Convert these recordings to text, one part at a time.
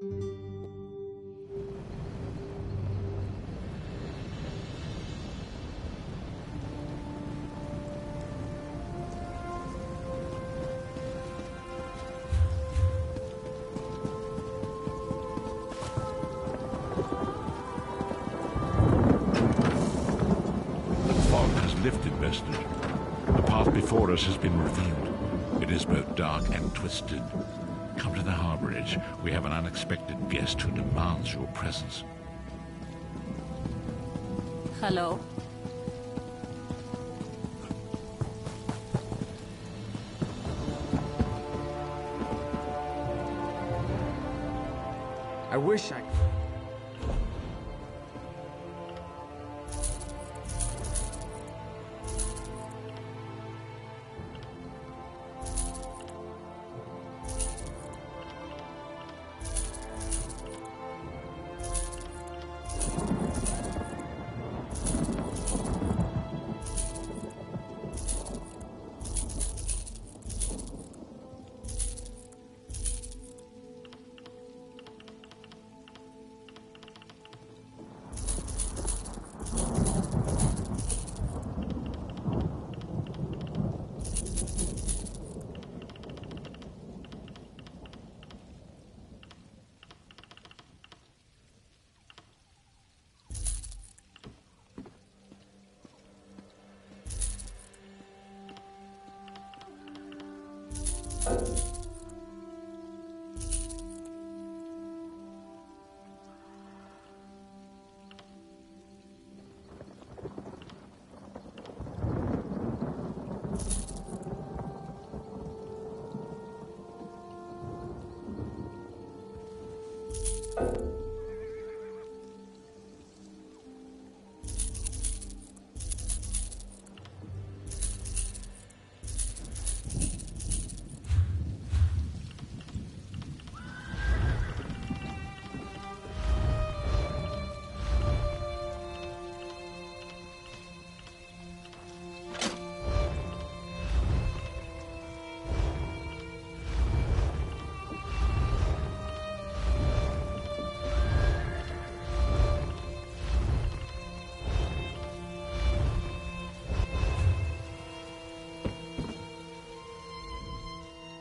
The path before us has been revealed. It is both dark and twisted. Come to the harbour edge. We have an unexpected guest who demands your presence. Hello. I wish I could.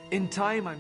In time, I'm...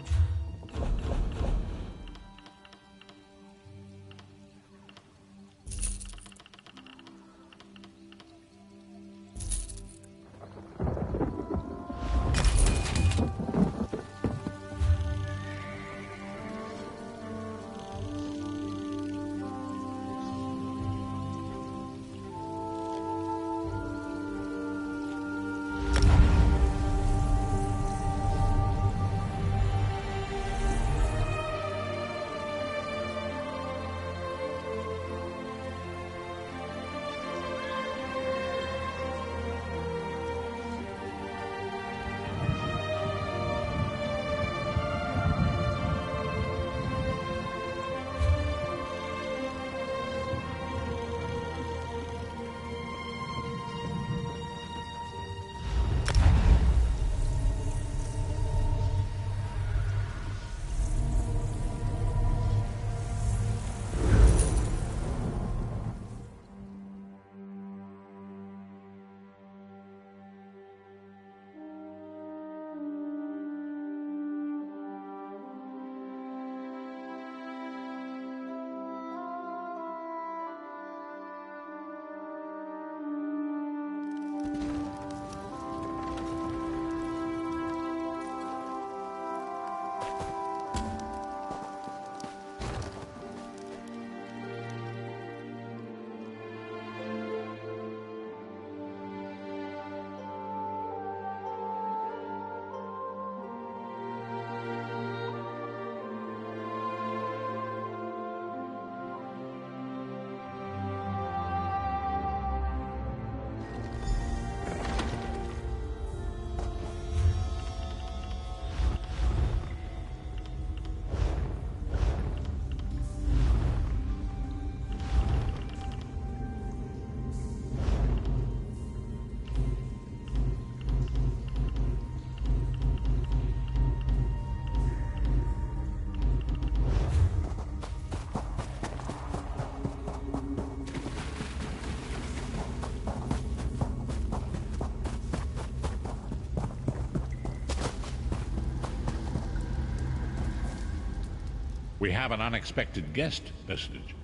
We have an unexpected guest, Vestige.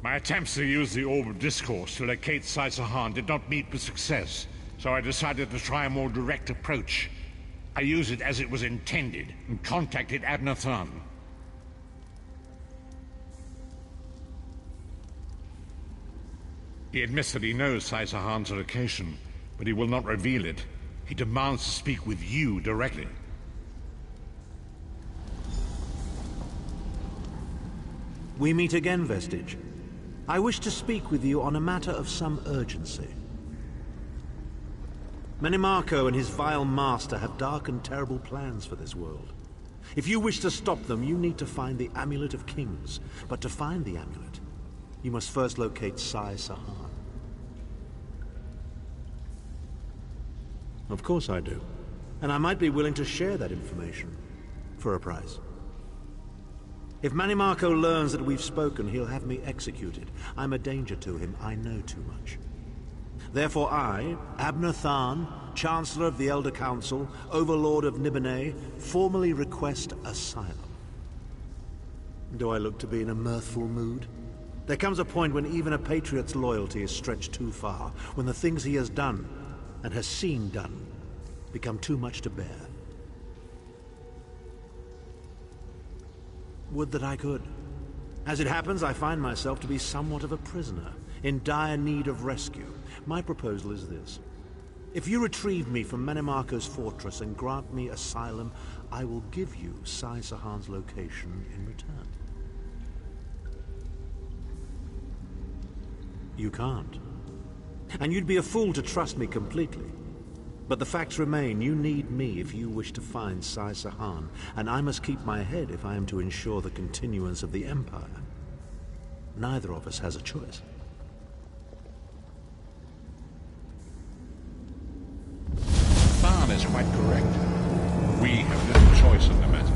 My attempts to use the Orb of Discourse to locate Sai-Sahan did not meet with success, so I decided to try a more direct approach. I used it as it was intended, and contacted Abnathan. He admits that he knows Sai-Sahan's location, but he will not reveal it. He demands to speak with you directly. We meet again, Vestige. I wish to speak with you on a matter of some urgency. Menimarco and his vile master have dark and terrible plans for this world. If you wish to stop them, you need to find the Amulet of Kings. But to find the amulet, you must first locate Sai-Sahan. Of course I do. And I might be willing to share that information. For a price. If Menimarco learns that we've spoken, he'll have me executed. I'm a danger to him. I know too much. Therefore I, Abnathan, Chancellor of the Elder Council, Overlord of Nibene, formally request asylum. Do I look to be in a mirthful mood? There comes a point when even a patriot's loyalty is stretched too far, when the things he has done, and has seen done, become too much to bear. Would that I could. As it happens, I find myself to be somewhat of a prisoner, in dire need of rescue. My proposal is this. If you retrieve me from Menimarco's fortress and grant me asylum, I will give you Sai-Sahan's location in return. You can't. And you'd be a fool to trust me completely. But the facts remain, you need me if you wish to find Sai-Sahan, and I must keep my head if I am to ensure the continuance of the Empire. Neither of us has a choice. Tharn is quite correct. We have little choice in the matter.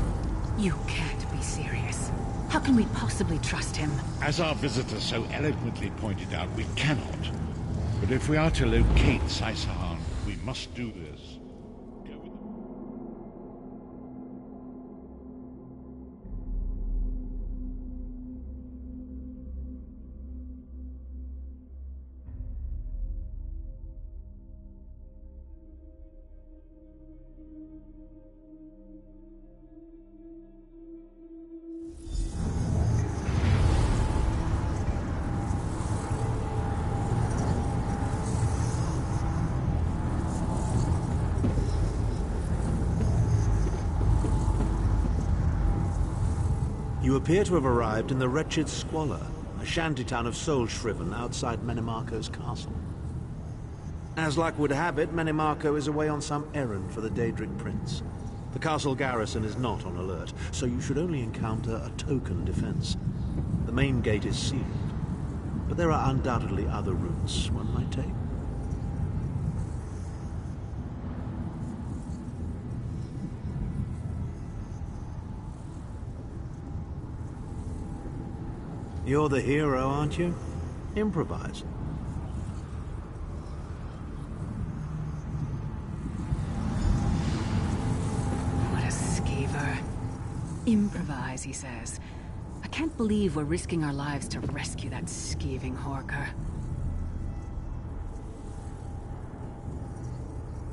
You can't be serious. How can we possibly trust him? As our visitor so eloquently pointed out, we cannot. But if we are to locate Sai-Sahan, we must do this. Go with them. You appear to have arrived in the wretched Squalor, a shantytown of soul-shriven outside Menimarco's castle. As luck would have it, Menimarco is away on some errand for the Daedric Prince. The castle garrison is not on alert, so you should only encounter a token defense. The main gate is sealed, but there are undoubtedly other routes one might take. You're the hero, aren't you? Improvise. What a skeever. Improvise, he says. I can't believe we're risking our lives to rescue that skeeving Horker.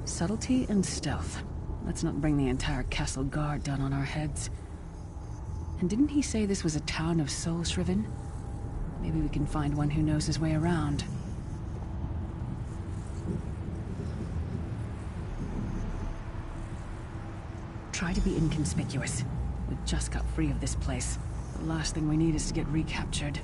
Subtlety and stealth. Let's not bring the entire castle guard down on our heads. And didn't he say this was a town of soul-shriven? Maybe we can find one who knows his way around. Try to be inconspicuous. We just got free of this place. The last thing we need is to get recaptured.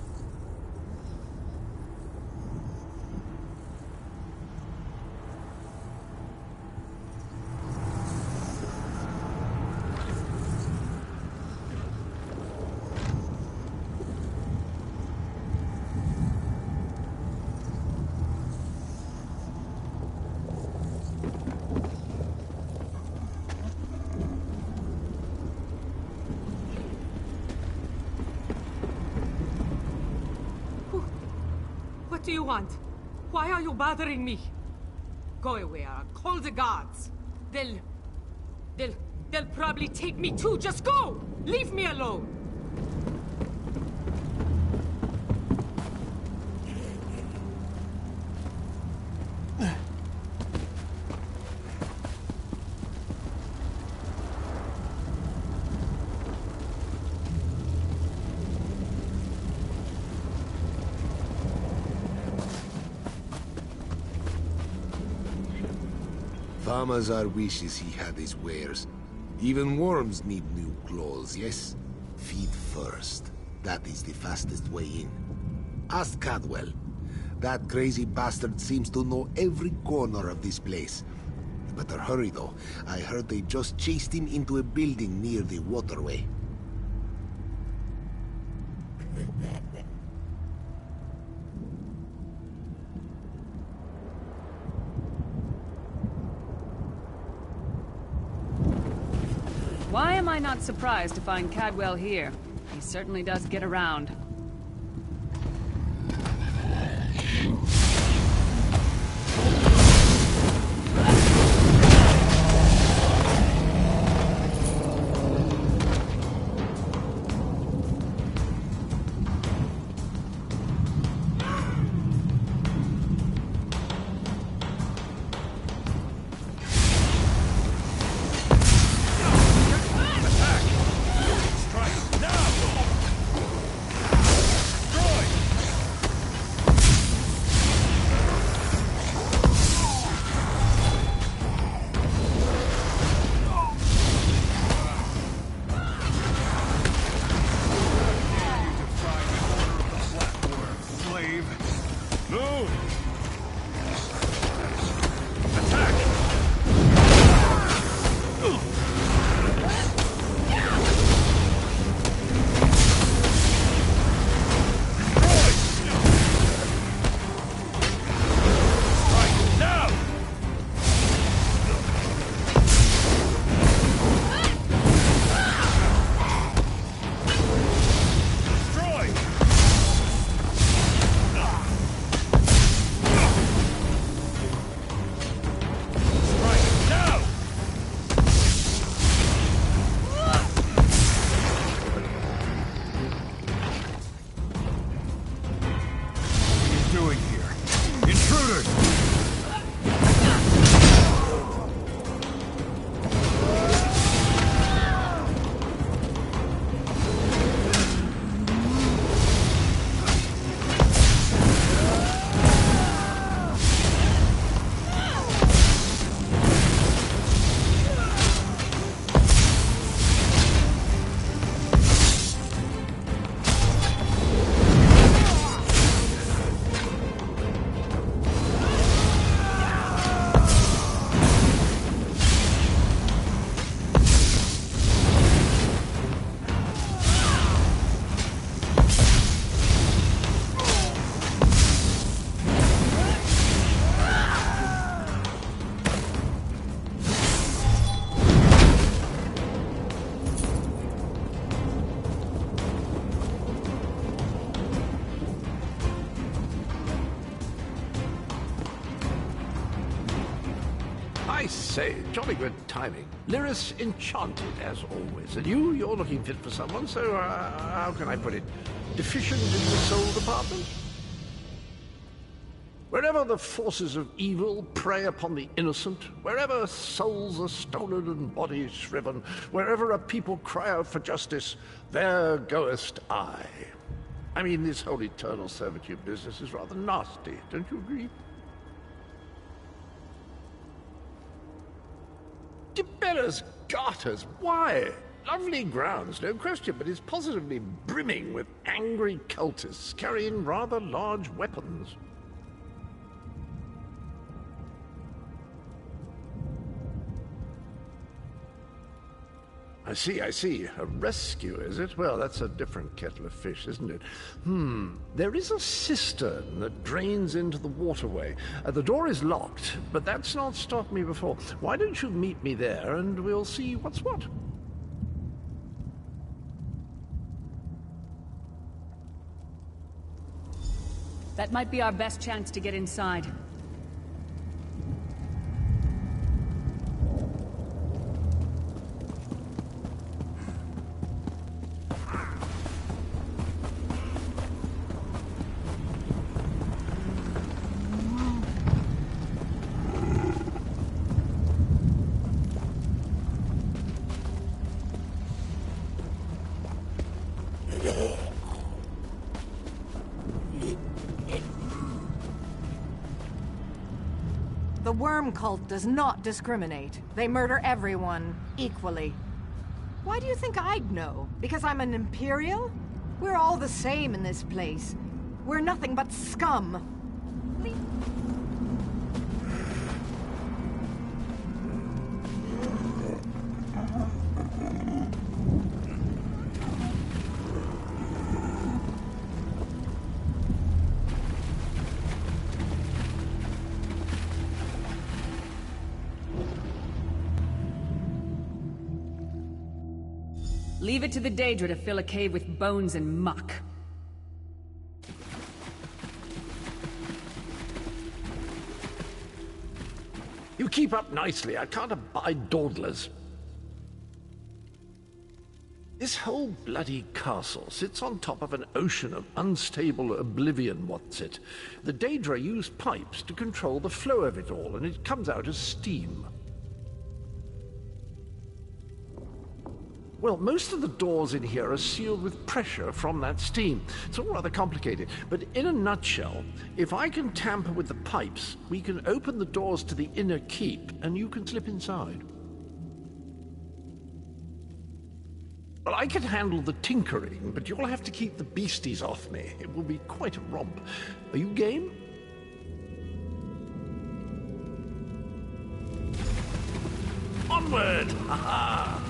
What do you want? Why are you bothering me? Go away, I'll call the guards. They'll probably take me too. Just go! Leave me alone! Farmazar wishes he had his wares. Even worms need new clothes, yes? Feed first. That is the fastest way in. Ask Cadwell. That crazy bastard seems to know every corner of this place. You better hurry, though. I heard they just chased him into a building near the waterway. Why am I not surprised to find Cadwell here? He certainly does get around. I say, jolly good timing. Lyris enchanted, as always. And you're looking fit for someone, so how can I put it? Deficient in the soul department? Wherever the forces of evil prey upon the innocent, wherever souls are stolen and bodies shriven, wherever a people cry out for justice, there goest I. I mean, this whole eternal servitude business is rather nasty, don't you agree? Dibella's garters, why? Lovely grounds, no question, but it's positively brimming with angry cultists carrying rather large weapons. I see. A rescue, is it? Well, that's a different kettle of fish, isn't it? There is a cistern that drains into the waterway. The door is locked, but that's not stopped me before. Why don't you meet me there, and we'll see what's what? That might be our best chance to get inside. worm cult does not discriminate. They murder everyone equally. Why do you think I'd know? Because I'm an Imperial? We're all the same in this place. We're nothing but scum. Leave it to the Daedra to fill a cave with bones and muck. You keep up nicely. I can't abide dawdlers. This whole bloody castle sits on top of an ocean of unstable oblivion, what's it? The Daedra use pipes to control the flow of it all, and it comes out as steam. Well, most of the doors in here are sealed with pressure from that steam. It's all rather complicated, but in a nutshell, if I can tamper with the pipes, we can open the doors to the inner keep, and you can slip inside. Well, I can handle the tinkering, but you'll have to keep the beasties off me. It will be quite a romp. Are you game? Onward! Ha-ha!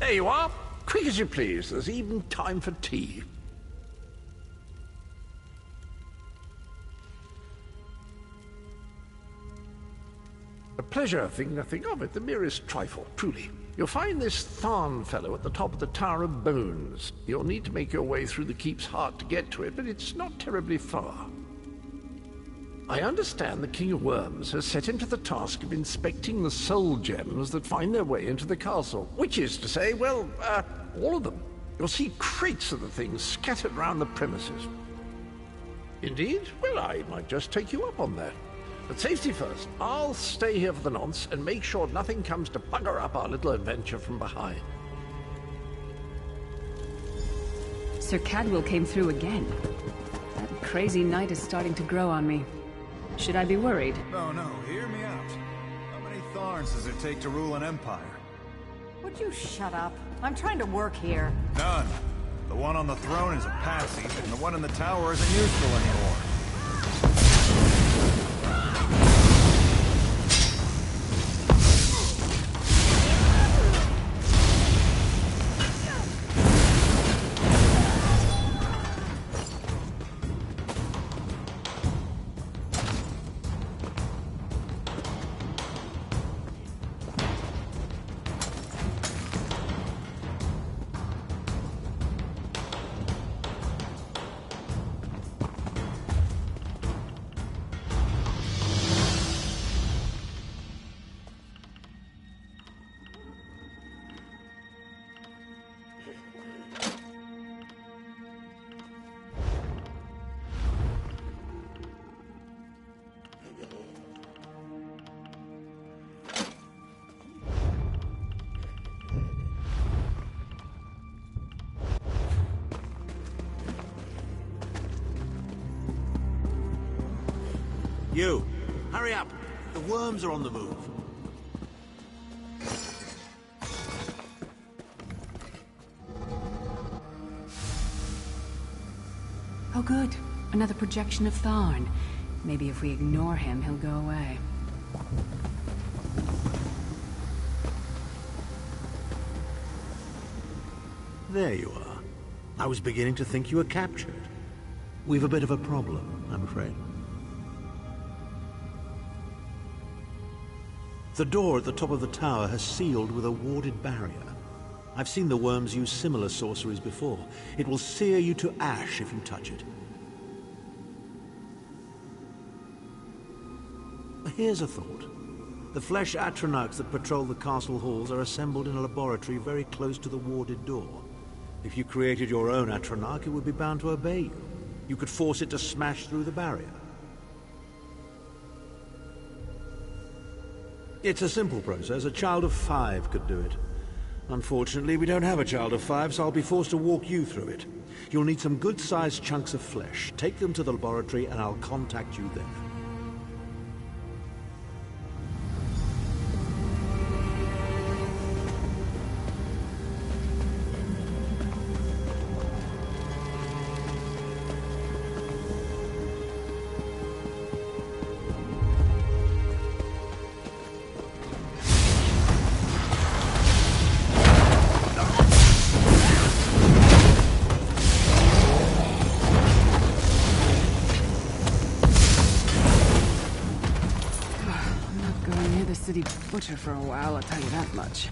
There you are. Quick as you please. There's even time for tea. A pleasure, think nothing of it. The merest trifle, truly. You'll find this Tharn fellow at the top of the Tower of Bones. You'll need to make your way through the keep's heart to get to it, but it's not terribly far. I understand the King of Worms has set him to the task of inspecting the soul gems that find their way into the castle. Which is to say, well, all of them. You'll see crates of the things scattered around the premises. Indeed? Well, I might just take you up on that. But safety first. I'll stay here for the nonce and make sure nothing comes to bugger up our little adventure from behind. Sir Cadwell came through again. That crazy night is starting to grow on me. Should I be worried? No, hear me out. How many Tharns does it take to rule an empire? Would you shut up? I'm trying to work here. None. The one on the throne is a patsy, and the one in the tower isn't useful anymore. You, hurry up. The worms are on the move. Oh good. Another projection of Tharn. Maybe if we ignore him, he'll go away. There you are. I was beginning to think you were captured. We've a bit of a problem, I'm afraid. The door at the top of the tower has sealed with a warded barrier. I've seen the worms use similar sorceries before. It will sear you to ash if you touch it. Here's a thought. The flesh Atronachs that patrol the castle halls are assembled in a laboratory very close to the warded door. If you created your own Atronach, it would be bound to obey you. You could force it to smash through the barrier. It's a simple process. A child of 5 could do it. Unfortunately, we don't have a child of 5, so I'll be forced to walk you through it. You'll need some good-sized chunks of flesh. Take them to the laboratory and I'll contact you there. City butcher for a while, I'll tell you that much.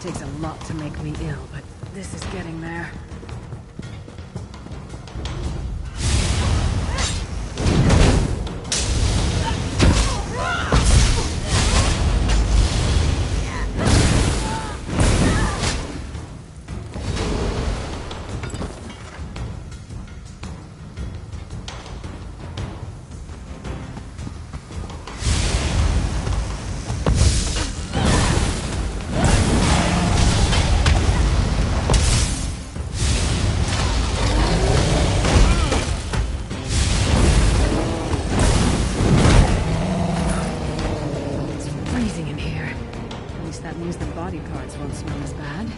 Takes a lot to make me ill, but this is getting there. Those won't smell as bad.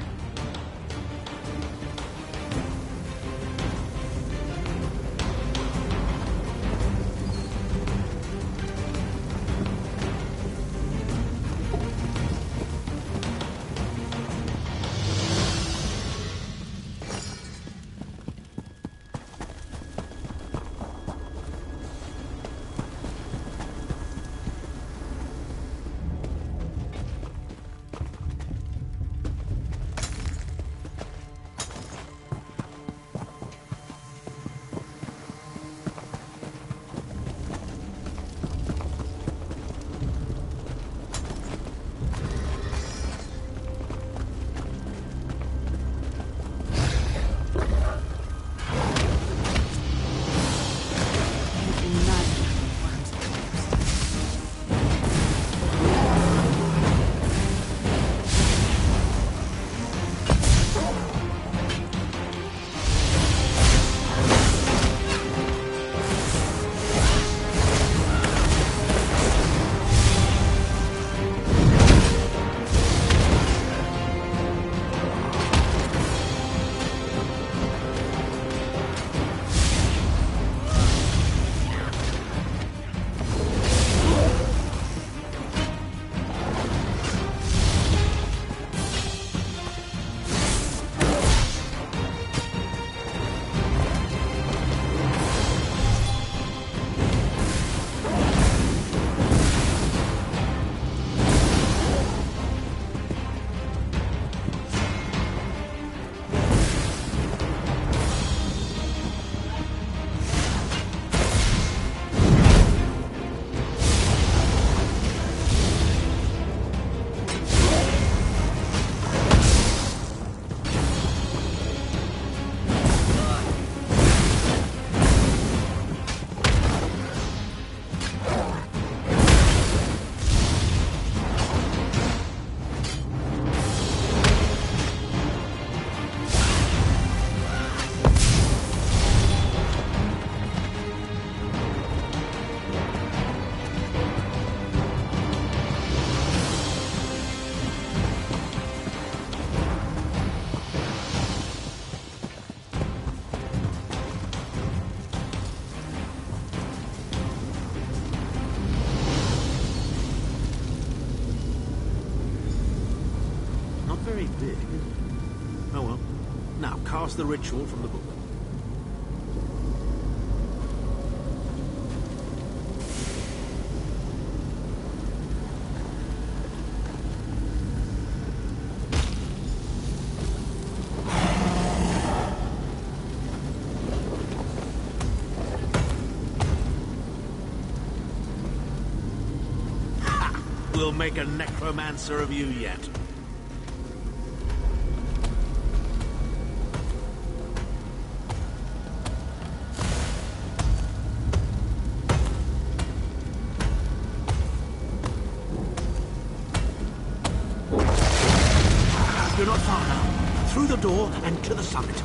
Very big, isn't it? Oh well. Now, cast the ritual from the book. Ha! We'll make a necromancer of you yet. You're not far now. Through the door and to the summit.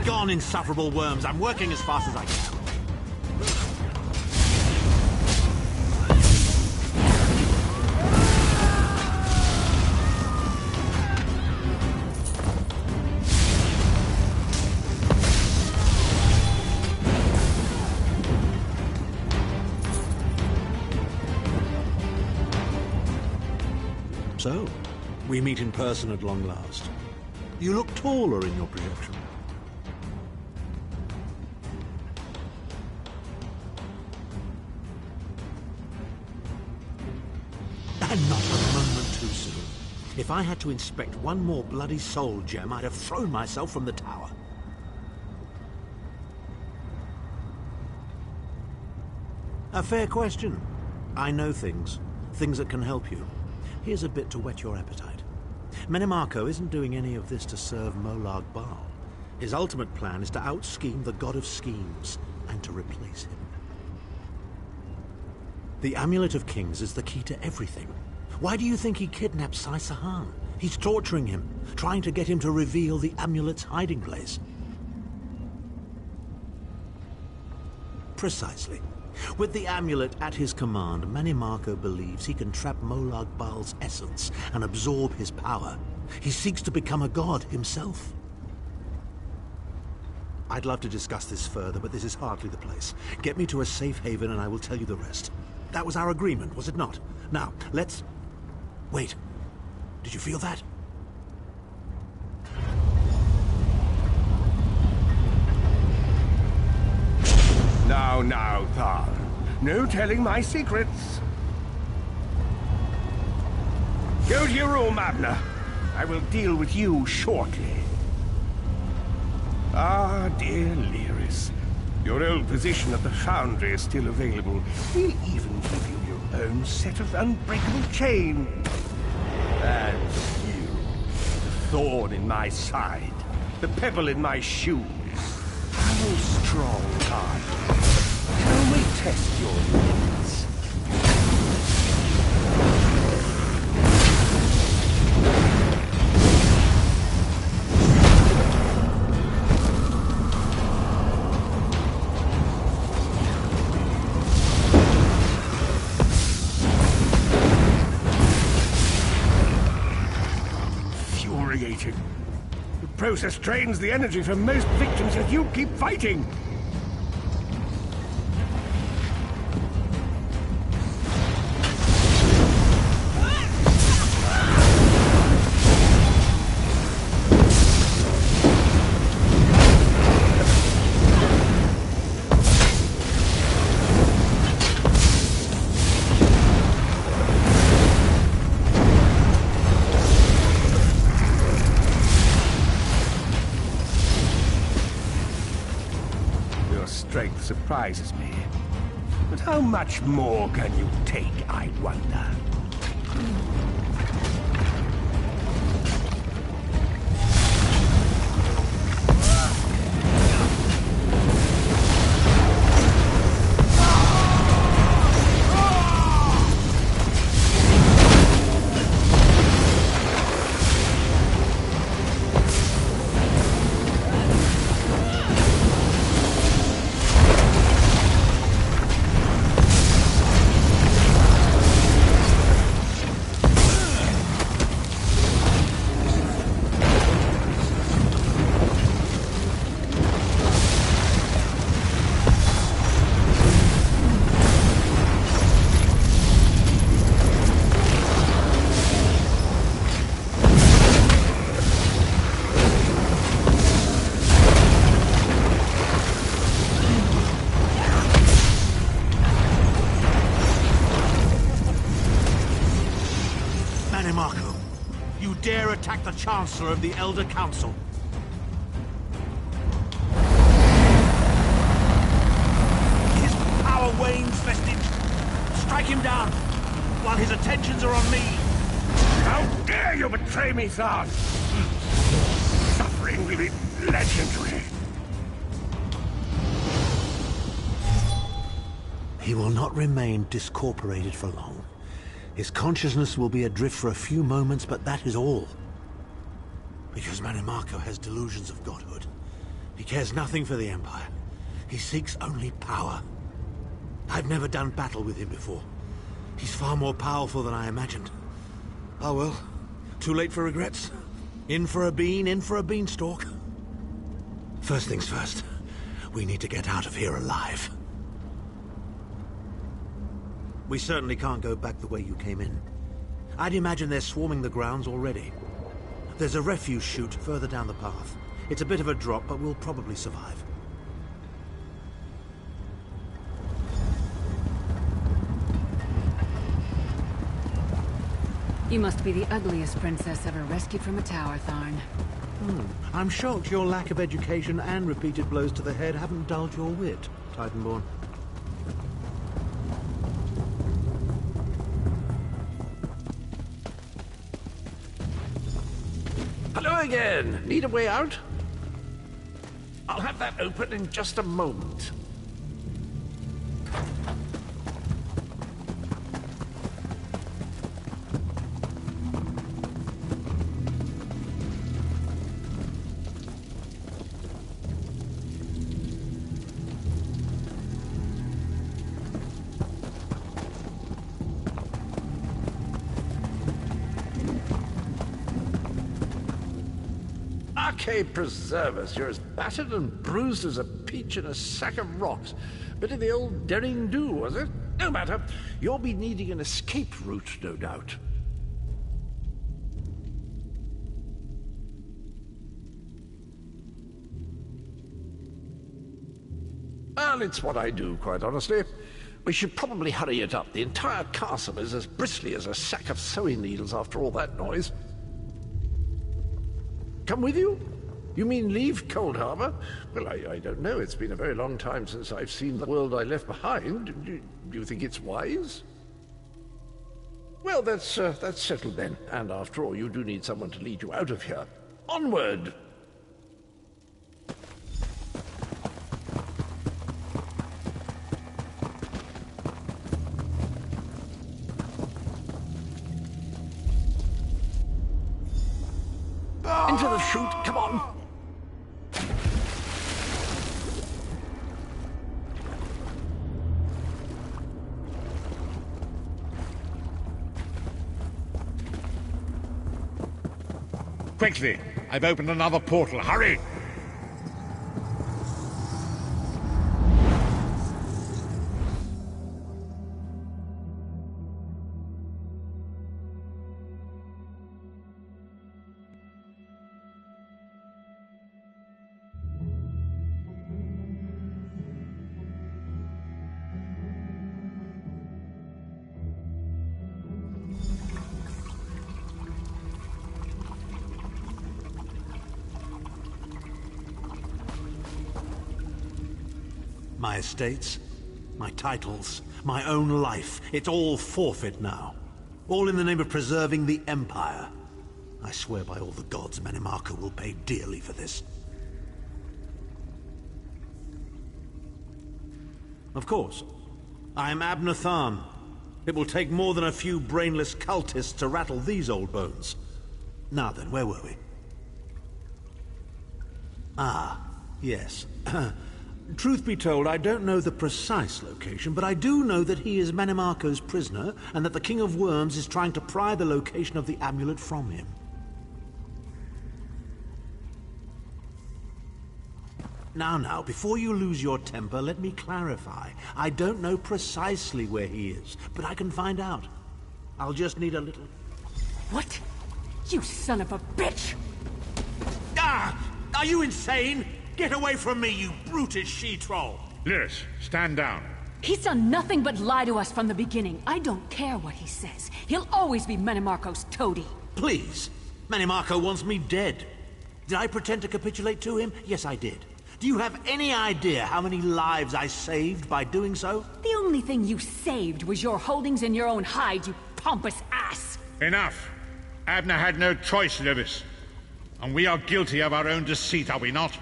Begone, insufferable worms. I'm working as fast as I can. So, we meet in person at long last. You look taller in your projection. And not a moment too soon. If I had to inspect one more bloody soul gem, I'd have thrown myself from the tower. A fair question. I know things. Things that can help you. Here's a bit to whet your appetite. Menimarco isn't doing any of this to serve Molag Bal. His ultimate plan is to out-scheme the god of schemes and to replace him. The Amulet of Kings is the key to everything. Why do you think he kidnapped Sai Sahan? He's torturing him, trying to get him to reveal the amulet's hiding place. Precisely. With the amulet at his command, Menimarco believes he can trap Molag Bal's essence and absorb his power. He seeks to become a god himself. I'd love to discuss this further, but this is hardly the place. Get me to a safe haven and I will tell you the rest. That was our agreement, was it not? Now, let's... Wait. Did you feel that? Now, Thal. No telling my secrets. Go to your room, Abner. I will deal with you shortly. Ah, dear Lyris. Your old position at the Foundry is still available. We'll even give you your own set of unbreakable chain. And you, the thorn in my side, the pebble in my shoes. How strong are you? Shall we test your limits? Infuriating. The process drains the energy from most victims, yet you keep fighting. Strength surprises me. But how much more can you take, I wonder? Menimarco, you dare attack the Chancellor of the Elder Council. His power wanes, Vestige. Strike him down, while his attentions are on me. How dare you betray me, Thal? Suffering will be legendary. He will not remain discorporated for long. His consciousness will be adrift for a few moments, but that is all. Because Menimarco has delusions of godhood. He cares nothing for the Empire. He seeks only power. I've never done battle with him before. He's far more powerful than I imagined. Oh well, too late for regrets. In for a bean, in for a beanstalk. First things first, we need to get out of here alive. We certainly can't go back the way you came in. I'd imagine they're swarming the grounds already. There's a refuse chute further down the path. It's a bit of a drop, but we'll probably survive. You must be the ugliest princess ever rescued from a tower, Tharn. I'm shocked your lack of education and repeated blows to the head haven't dulled your wit, Titanborn. Hello again. Need a way out? I'll have that open in just a moment. Preserve us. You're as battered and bruised as a peach in a sack of rocks. Bit of the old derring-do, was it? No matter. You'll be needing an escape route, no doubt. Well, it's what I do, quite honestly. We should probably hurry it up. The entire castle is as bristly as a sack of sewing needles after all that noise. Come with you? You mean leave Cold Harbor? Well, I don't know. It's been a very long time since I've seen the world I left behind. Do you think it's wise? Well, that's settled then. And after all, you do need someone to lead you out of here. Onward! Into the chute, come on! Quickly! I've opened another portal. Hurry! My estates, my titles, my own life, it's all forfeit now. All in the name of preserving the Empire. I swear by all the gods, Manimarco will pay dearly for this. Of course. I'm Abner Tharn. It will take more than a few brainless cultists to rattle these old bones. Now then, where were we? Ah, yes. Truth be told, I don't know the precise location, but I do know that he is Manimarco's prisoner, and that the King of Worms is trying to pry the location of the amulet from him. Now, before you lose your temper, let me clarify. I don't know precisely where he is, but I can find out. I'll just need a little... What? You son of a bitch! Ah! Are you insane? Get away from me, you brutish she-troll! Lyris, stand down. He's done nothing but lie to us from the beginning. I don't care what he says. He'll always be Manimarco's toady. Please. Manimarco wants me dead. Did I pretend to capitulate to him? Yes, I did. Do you have any idea how many lives I saved by doing so? The only thing you saved was your holdings in your own hide, you pompous ass! Enough! Abner had no choice, Lyris. And we are guilty of our own deceit, are we not?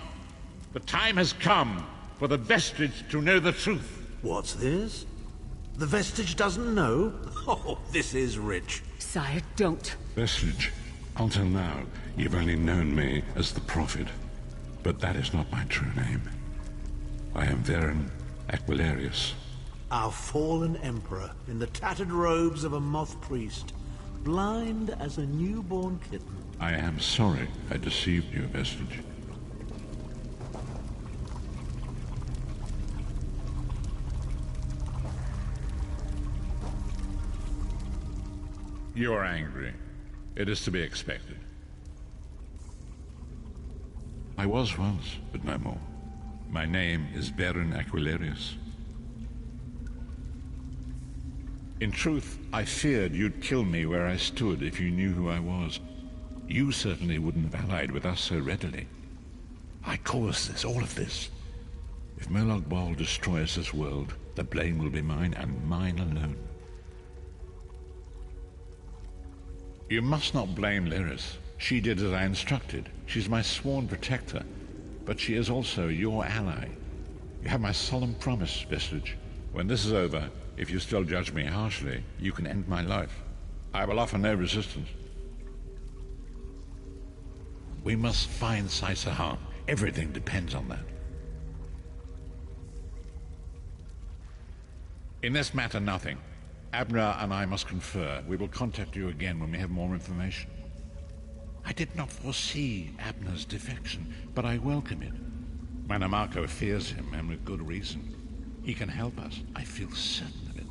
The time has come for the Vestige to know the truth. What's this? The Vestige doesn't know? Oh, this is rich. Sire, don't. Vestige, until now, you've only known me as the Prophet. But that is not my true name. I am Varen Aquilarius. Our fallen emperor, in the tattered robes of a moth priest, blind as a newborn kitten. I am sorry I deceived you, Vestige. You are angry. It is to be expected. I was once, but no more. My name is Varen Aquilarius. In truth, I feared you'd kill me where I stood if you knew who I was. You certainly wouldn't have allied with us so readily. I caused this, all of this. If Molag Bal destroys this world, the blame will be mine, and mine alone. You must not blame Lyris. She did as I instructed. She's my sworn protector, but she is also your ally. You have my solemn promise, Vestige. When this is over, if you still judge me harshly, you can end my life. I will offer no resistance. We must find Saisahan. Everything depends on that. In this matter, nothing. Abner and I must confer. We will contact you again when we have more information. I did not foresee Abner's defection, but I welcome it. Manamako fears him, and with good reason. He can help us. I feel certain of it.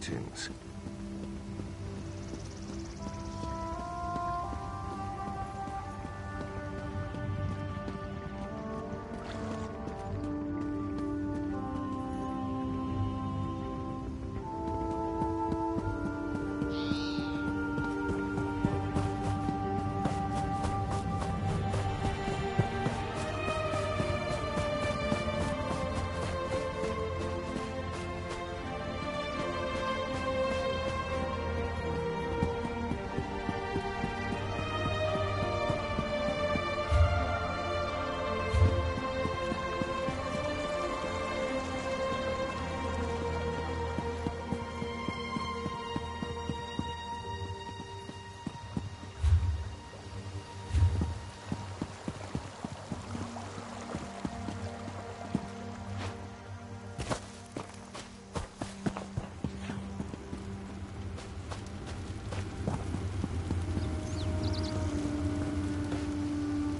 Greetings.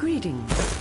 Greetings.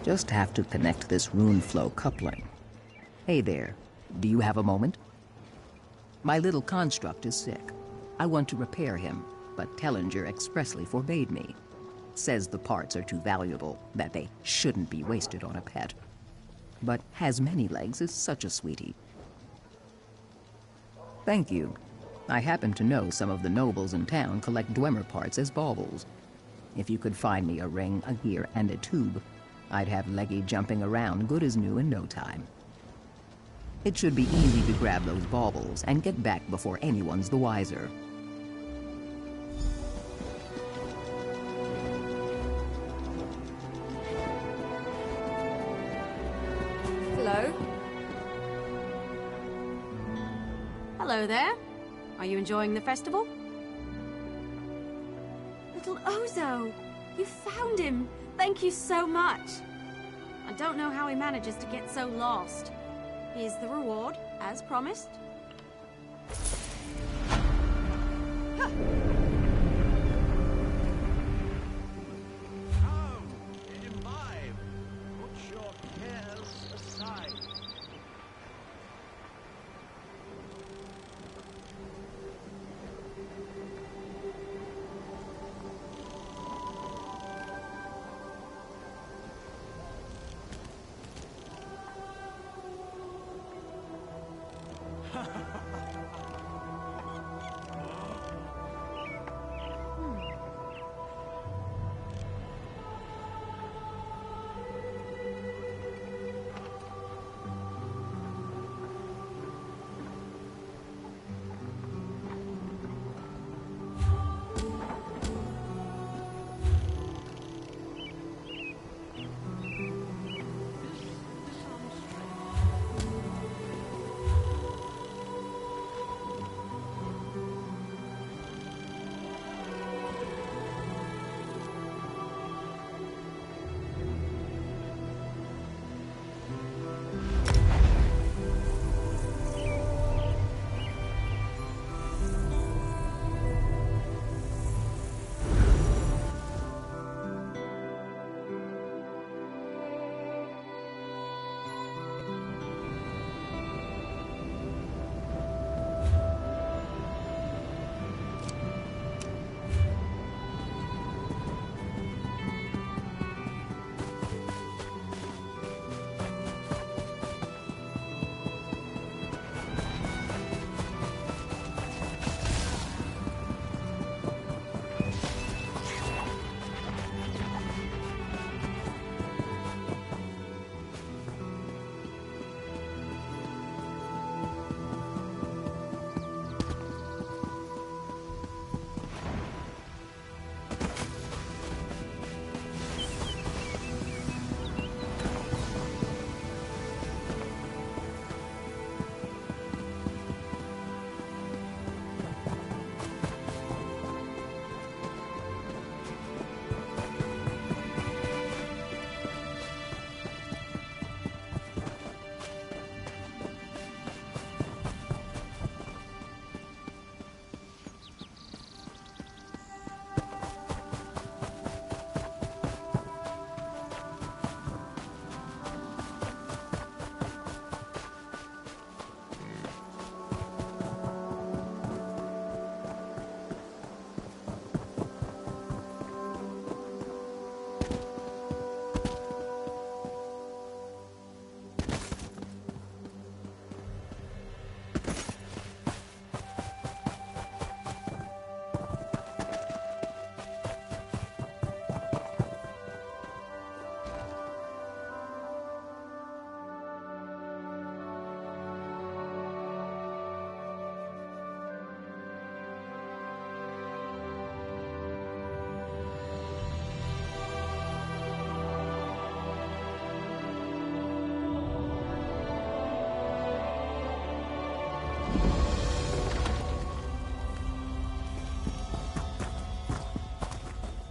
Just have to connect this rune flow coupling. Hey there, do you have a moment? My little construct is sick. I want to repair him, but Tellinger expressly forbade me. Says the parts are too valuable, that they shouldn't be wasted on a pet. But has many legs is such a sweetie. Thank you. I happen to know some of the nobles in town collect Dwemer parts as baubles. If you could find me a ring, a gear, and a tube, I'd have Leggy jumping around good as new in no time. It should be easy to grab those baubles and get back before anyone's the wiser. Hello? Hello there. Are you enjoying the festival? Little Ozo! You found him! Thank you so much! I don't know how he manages to get so lost. Here's the reward, as promised. Huh. Come, imbibe. Put your cares aside.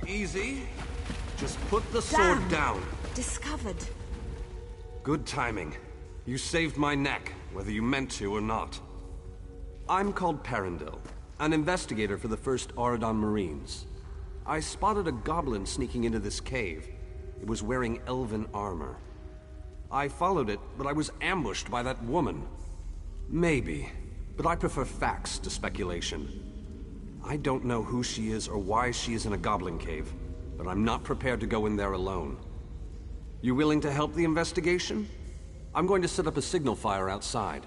Easy. Just put the sword down. Discovered. Good timing. You saved my neck, whether you meant to or not. I'm called Perindil, an investigator for the 1st Auradon Marines. I spotted a goblin sneaking into this cave. It was wearing elven armor. I followed it, but I was ambushed by that woman. Maybe, but I prefer facts to speculation. I don't know who she is or why she is in a goblin cave, but I'm not prepared to go in there alone. You willing to help the investigation? I'm going to set up a signal fire outside.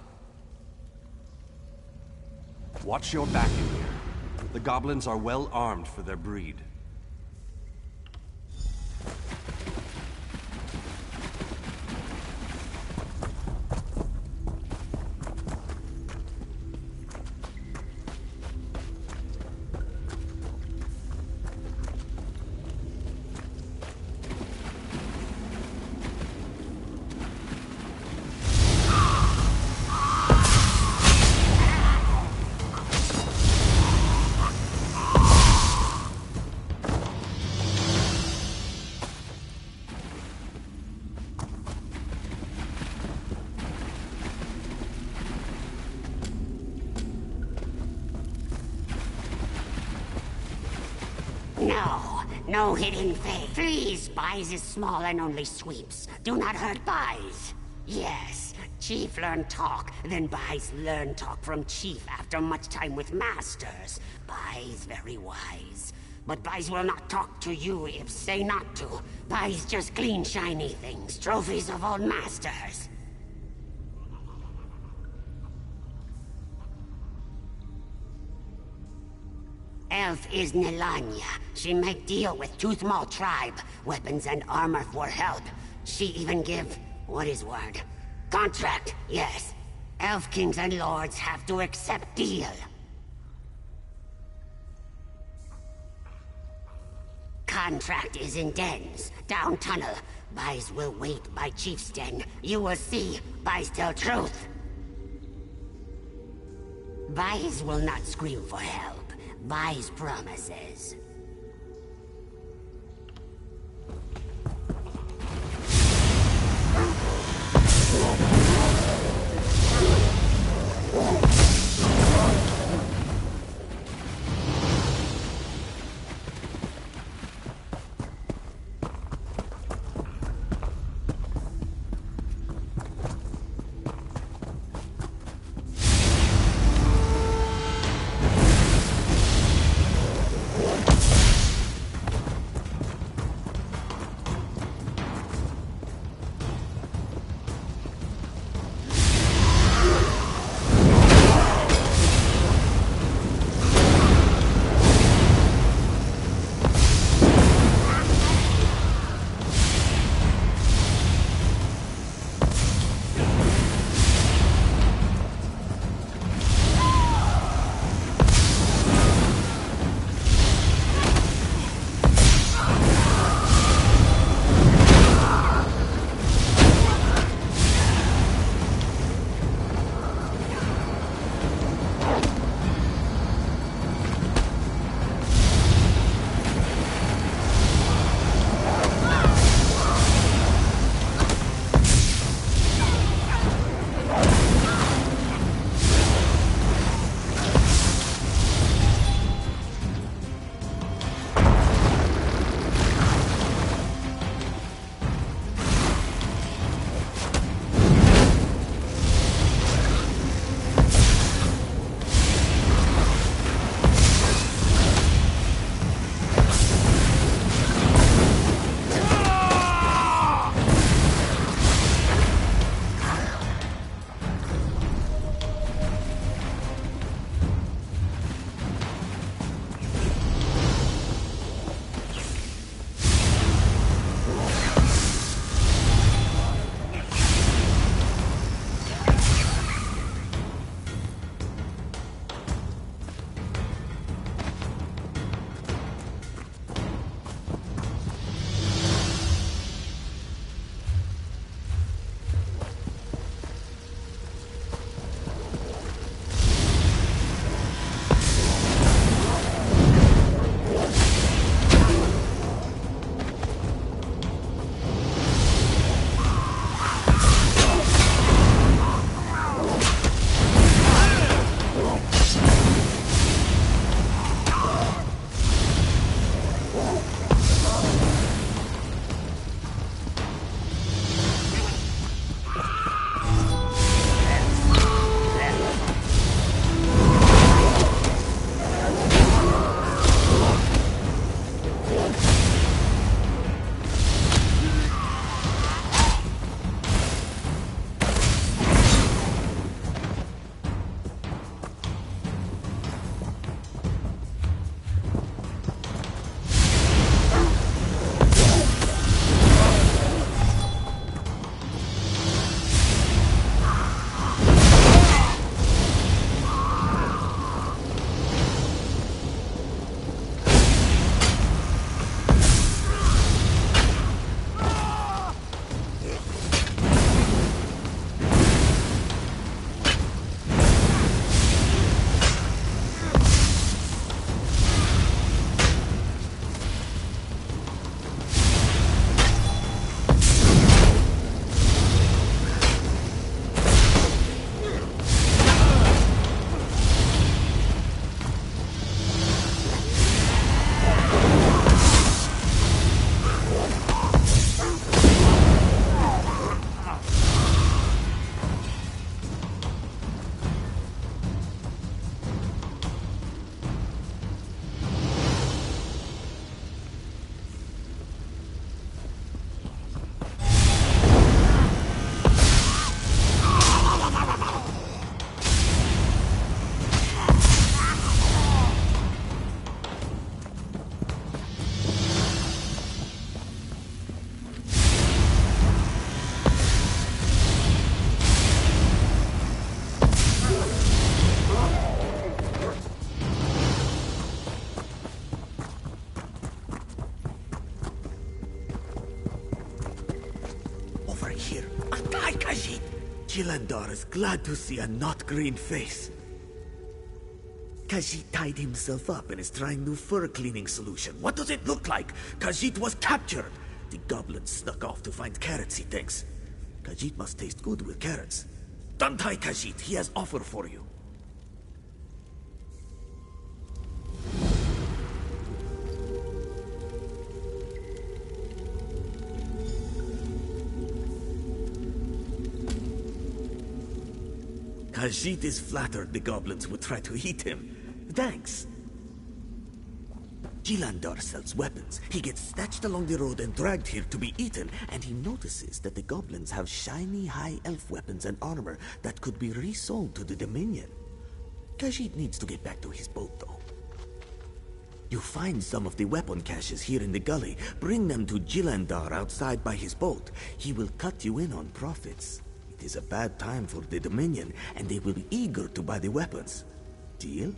Watch your back in here. The goblins are well armed for their breed. No hidden fate. Please, Byes is small and only sweeps. Do not hurt Byes. Yes, Chief learn talk, then Byes learn talk from Chief after much time with masters. Byes very wise. But Byes will not talk to you if say not to. Byes just clean shiny things, trophies of old masters. Elf is Nelanya. She make deal with Toothmaw tribe. Weapons and armor for help. She even give... what is word? Contract, yes. Elf kings and lords have to accept deal. Contract is in dens, down tunnel. Byes will wait by Chief's den. You will see. Byes tell truth. Byes will not scream for help. Byes promises. Jilandar is glad to see a not green face. Khajiit tied himself up and is trying new fur cleaning solution. What does it look like? Khajiit was captured. The goblin snuck off to find carrots, he thinks. Khajiit must taste good with carrots. Untie Khajiit. He has offer for you. Khajiit is flattered the goblins would try to eat him. Thanks. Jilandar sells weapons. He gets snatched along the road and dragged here to be eaten, and he notices that the goblins have shiny high elf weapons and armor that could be resold to the Dominion. Khajiit needs to get back to his boat, though. You find some of the weapon caches here in the gully. Bring them to Jilandar outside by his boat. He will cut you in on profits. It is a bad time for the Dominion, and they will be eager to buy the weapons. Deal?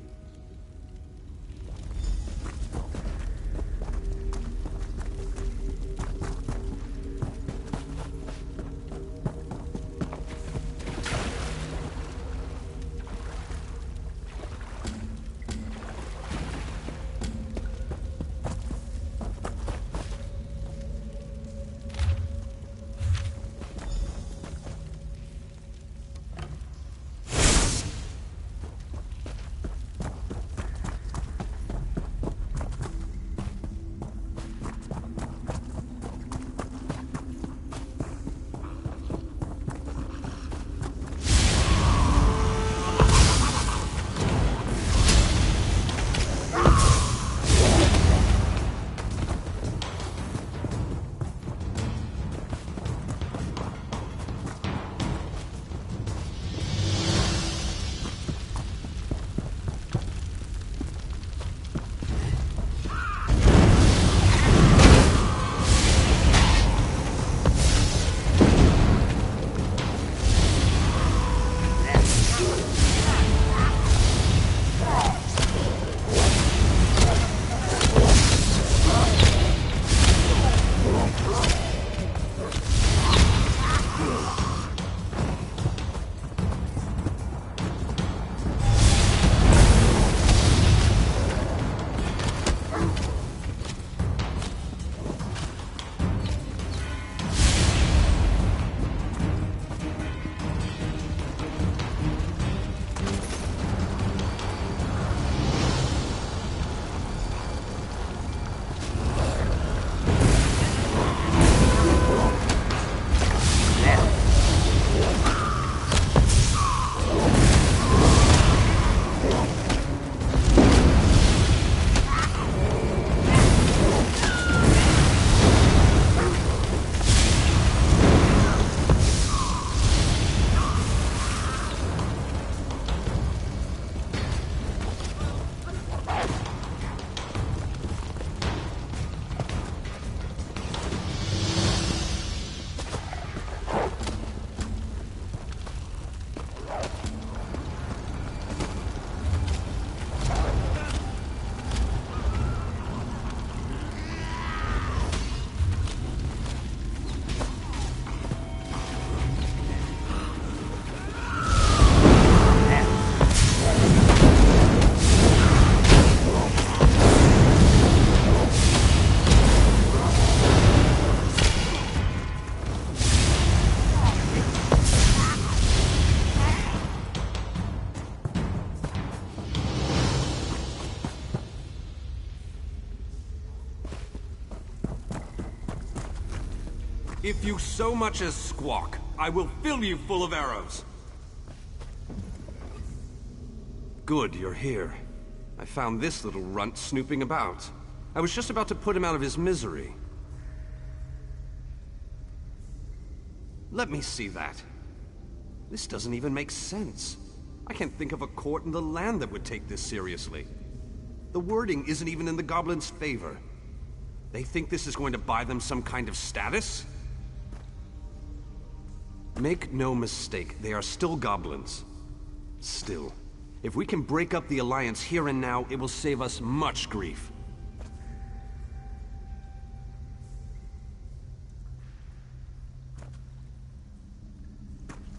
If you so much as squawk, I will fill you full of arrows. Good, you're here. I found this little runt snooping about. I was just about to put him out of his misery. Let me see that. This doesn't even make sense. I can't think of a court in the land that would take this seriously. The wording isn't even in the goblins' favor. They think this is going to buy them some kind of status? Make no mistake, they are still goblins. Still, if we can break up the Alliance here and now, it will save us much grief.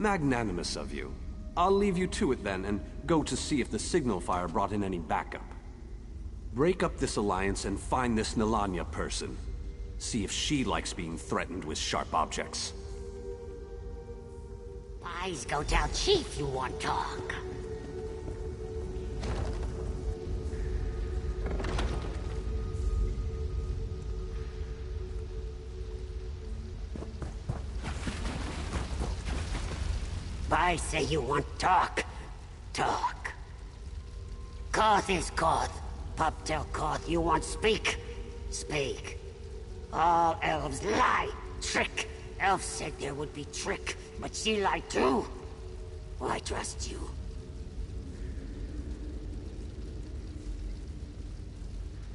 Magnanimous of you. I'll leave you to it then, and go to see if the signal fire brought in any backup. Break up this alliance and find this Nilanya person. See if she likes being threatened with sharp objects. Boys, go tell Chief you want talk. I say you want talk. Talk. Koth is Koth. Pup tell Koth you want speak. Speak. All elves lie. Trick. Elf said there would be trick, but she lied too. Why trust you?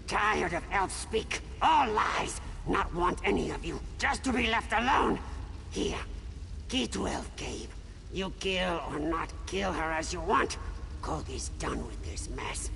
Tired of elf speak. All lies. Not want any of you. Just to be left alone. Here. Key to Elf Cave. You kill or not kill her as you want. Koth is done with this mess.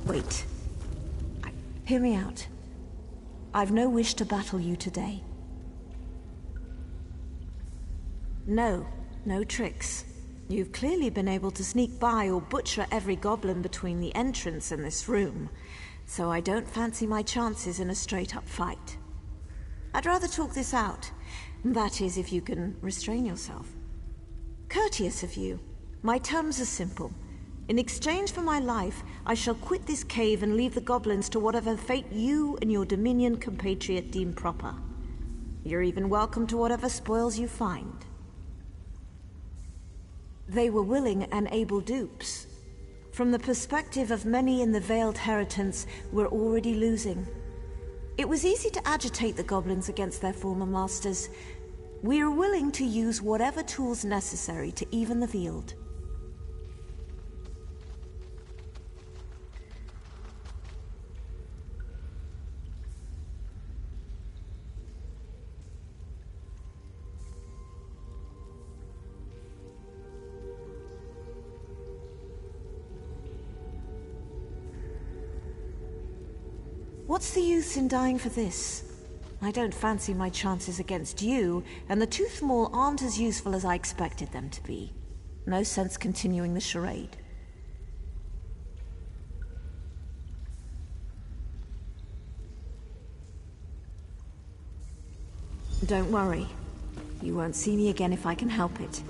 Wait. Hear me out. I've no wish to battle you today. No tricks. You've clearly been able to sneak by or butcher every goblin between the entrance and this room, so I don't fancy my chances in a straight-up fight. I'd rather talk this out. That is, if you can restrain yourself. Courteous of you. My terms are simple. In exchange for my life, I shall quit this cave and leave the goblins to whatever fate you and your Dominion compatriot deem proper. You're even welcome to whatever spoils you find. They were willing and able dupes. From the perspective of many in the Veiled Heritance, we're already losing. It was easy to agitate the goblins against their former masters. We are willing to use whatever tools necessary to even the field. What's the use in dying for this? I don't fancy my chances against you, and the Tooth Maul aren't as useful as I expected them to be. No sense continuing the charade. Don't worry. You won't see me again if I can help it.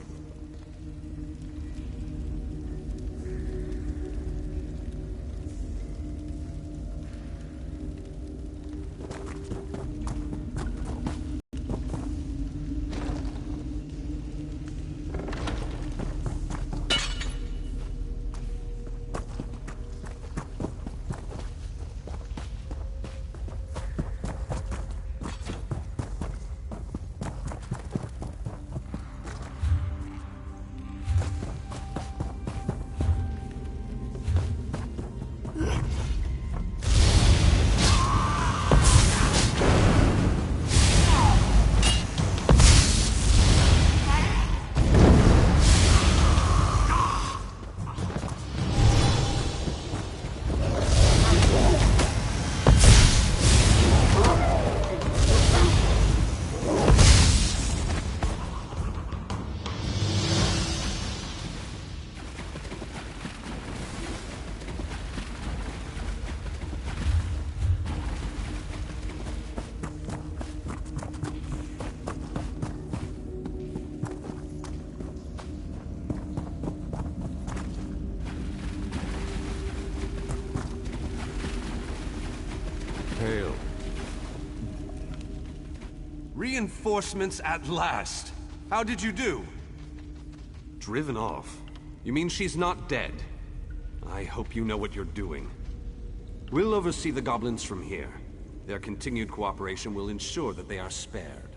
Reinforcements at last! How did you do? Driven off? You mean she's not dead? I hope you know what you're doing. We'll oversee the goblins from here. Their continued cooperation will ensure that they are spared.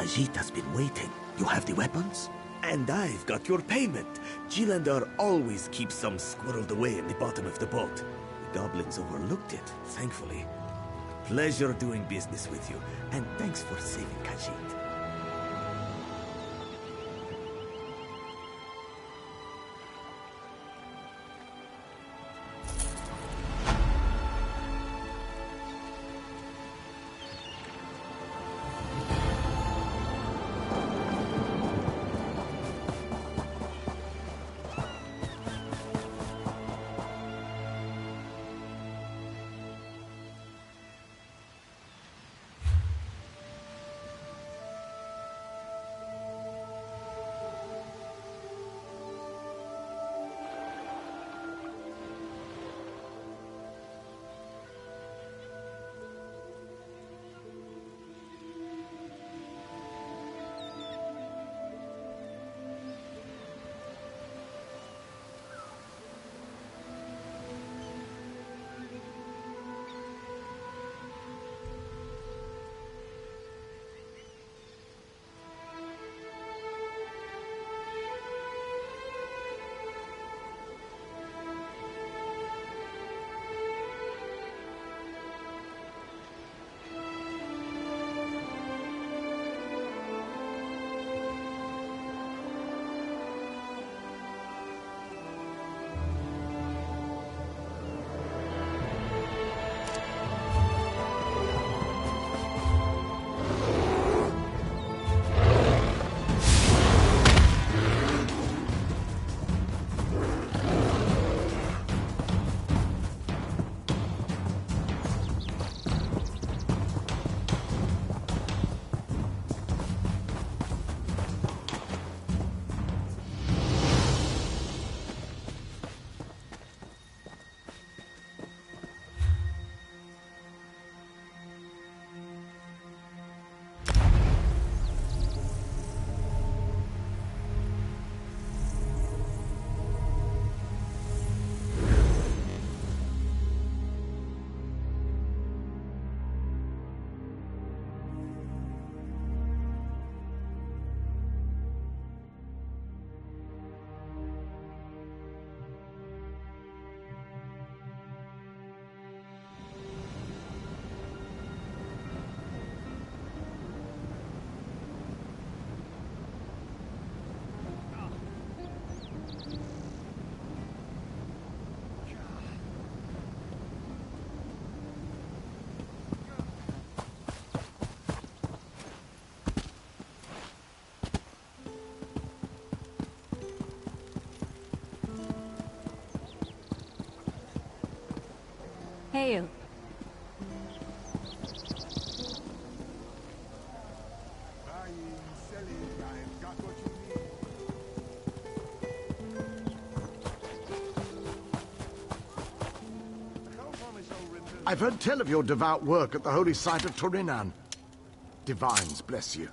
Khajiit has been waiting. You have the weapons? And I've got your payment. Gilandar always keeps some squirreled away in the bottom of the boat. The goblins overlooked it, thankfully. Pleasure doing business with you, and thanks for saving Khajiit. Hail. I've heard tell of your devout work at the holy site of Torinan. Divines bless you.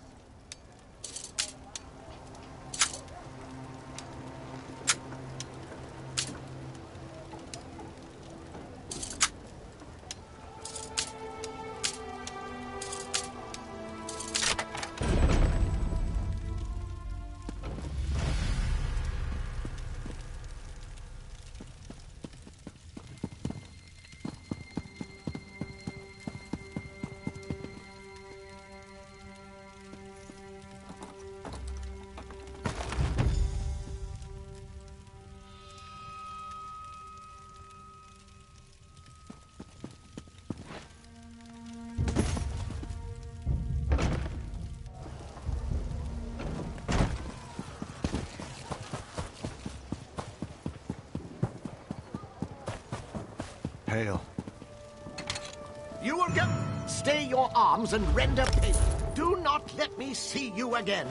Hail. You will get... Stay your arms and render payment. Do not let me see you again.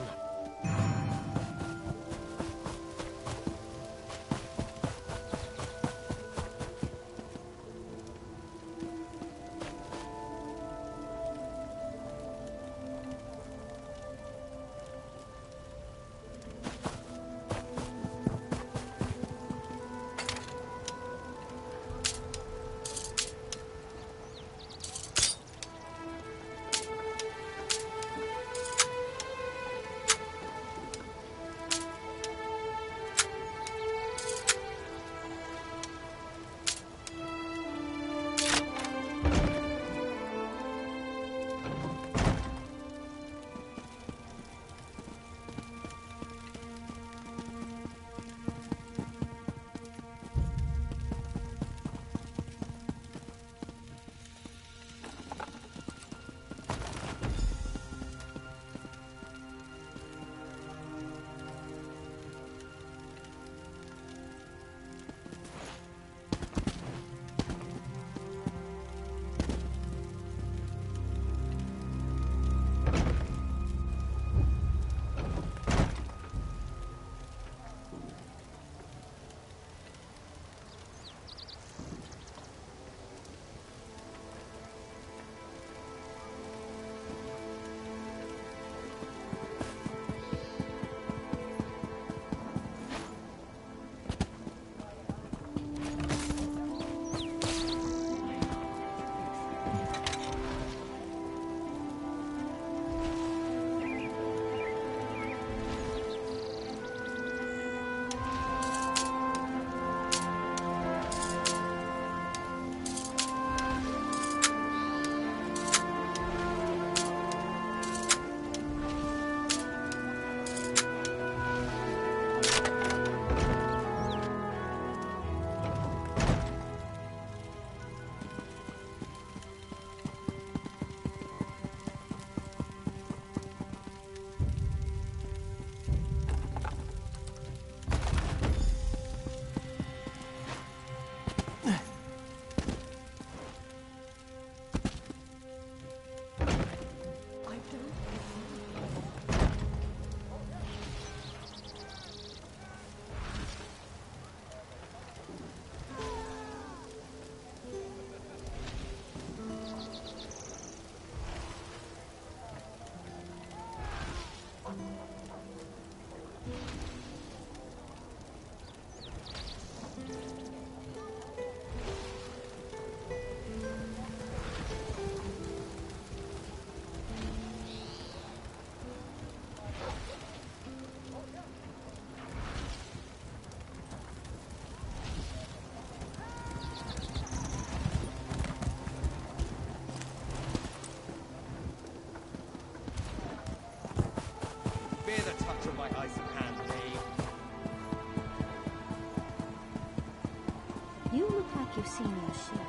You look like you've seen your share.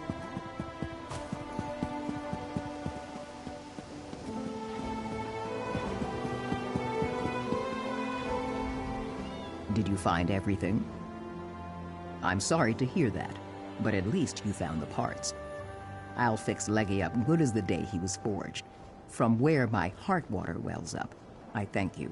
Did you find everything? I'm sorry to hear that, but at least you found the parts. I'll fix Leggy up good as the day he was forged. From where my heart water wells up, I thank you.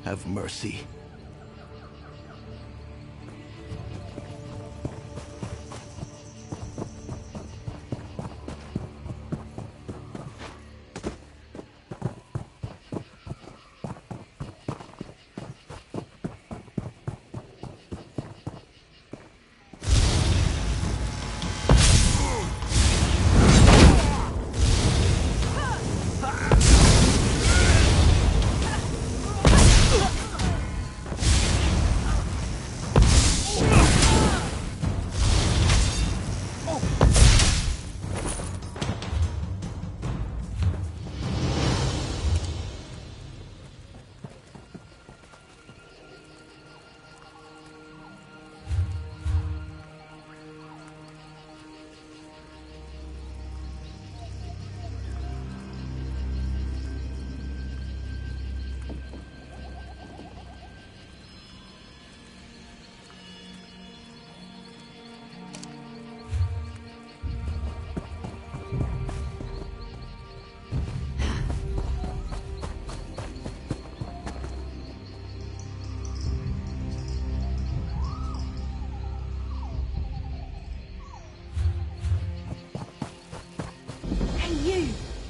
Have mercy.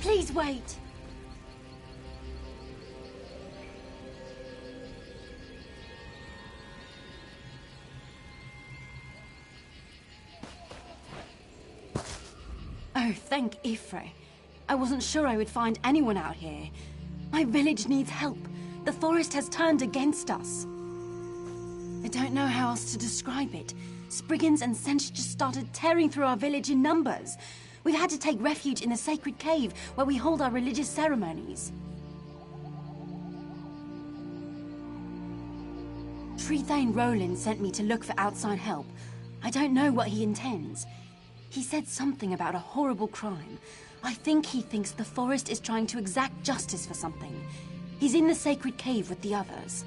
Please wait. Oh, thank Ifre. I wasn't sure I would find anyone out here. My village needs help. The forest has turned against us. I don't know how else to describe it. Spriggans and Sench just started tearing through our village in numbers. We've had to take refuge in the sacred cave where we hold our religious ceremonies. Trethane Roland sent me to look for outside help. I don't know what he intends. He said something about a horrible crime. I think he thinks the forest is trying to exact justice for something. He's in the sacred cave with the others.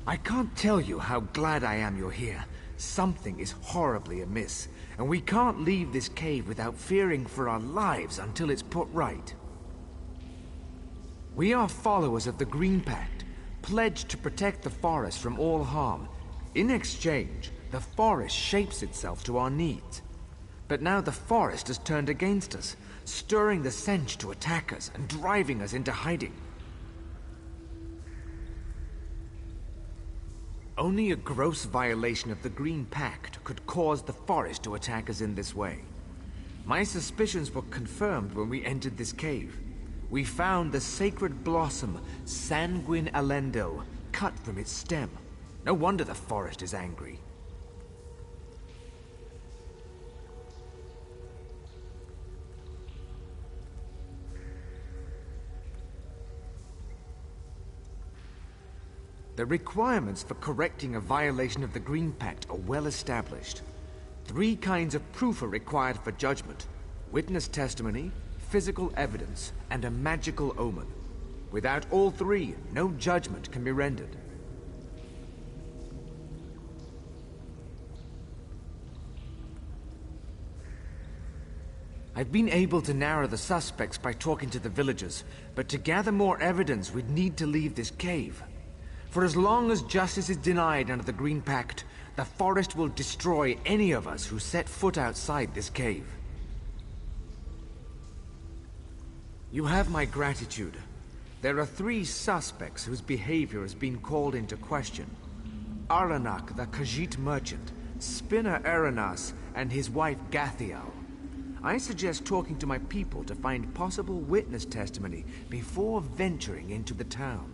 I can't tell you how glad I am you're here. Something is horribly amiss, and we can't leave this cave without fearing for our lives until it's put right. We are followers of the Green Pact, pledged to protect the forest from all harm. In exchange, the forest shapes itself to our needs. But now the forest has turned against us, stirring the Sench to attack us and driving us into hiding. Only a gross violation of the Green Pact could cause the forest to attack us in this way. My suspicions were confirmed when we entered this cave. We found the sacred blossom, Sanguine Alendo, cut from its stem. No wonder the forest is angry. The requirements for correcting a violation of the Green Pact are well established. 3 kinds of proof are required for judgment: witness testimony, physical evidence, and a magical omen. Without all 3, no judgment can be rendered. I've been able to narrow the suspects by talking to the villagers, but to gather more evidence, we'd need to leave this cave. For as long as justice is denied under the Green Pact, The forest will destroy any of us who set foot outside this cave. You have my gratitude. There are 3 suspects whose behavior has been called into question. Aranak, the Khajiit merchant, Spinner Aranas, and his wife Gathiel. I suggest talking to my people to find possible witness testimony before venturing into the town.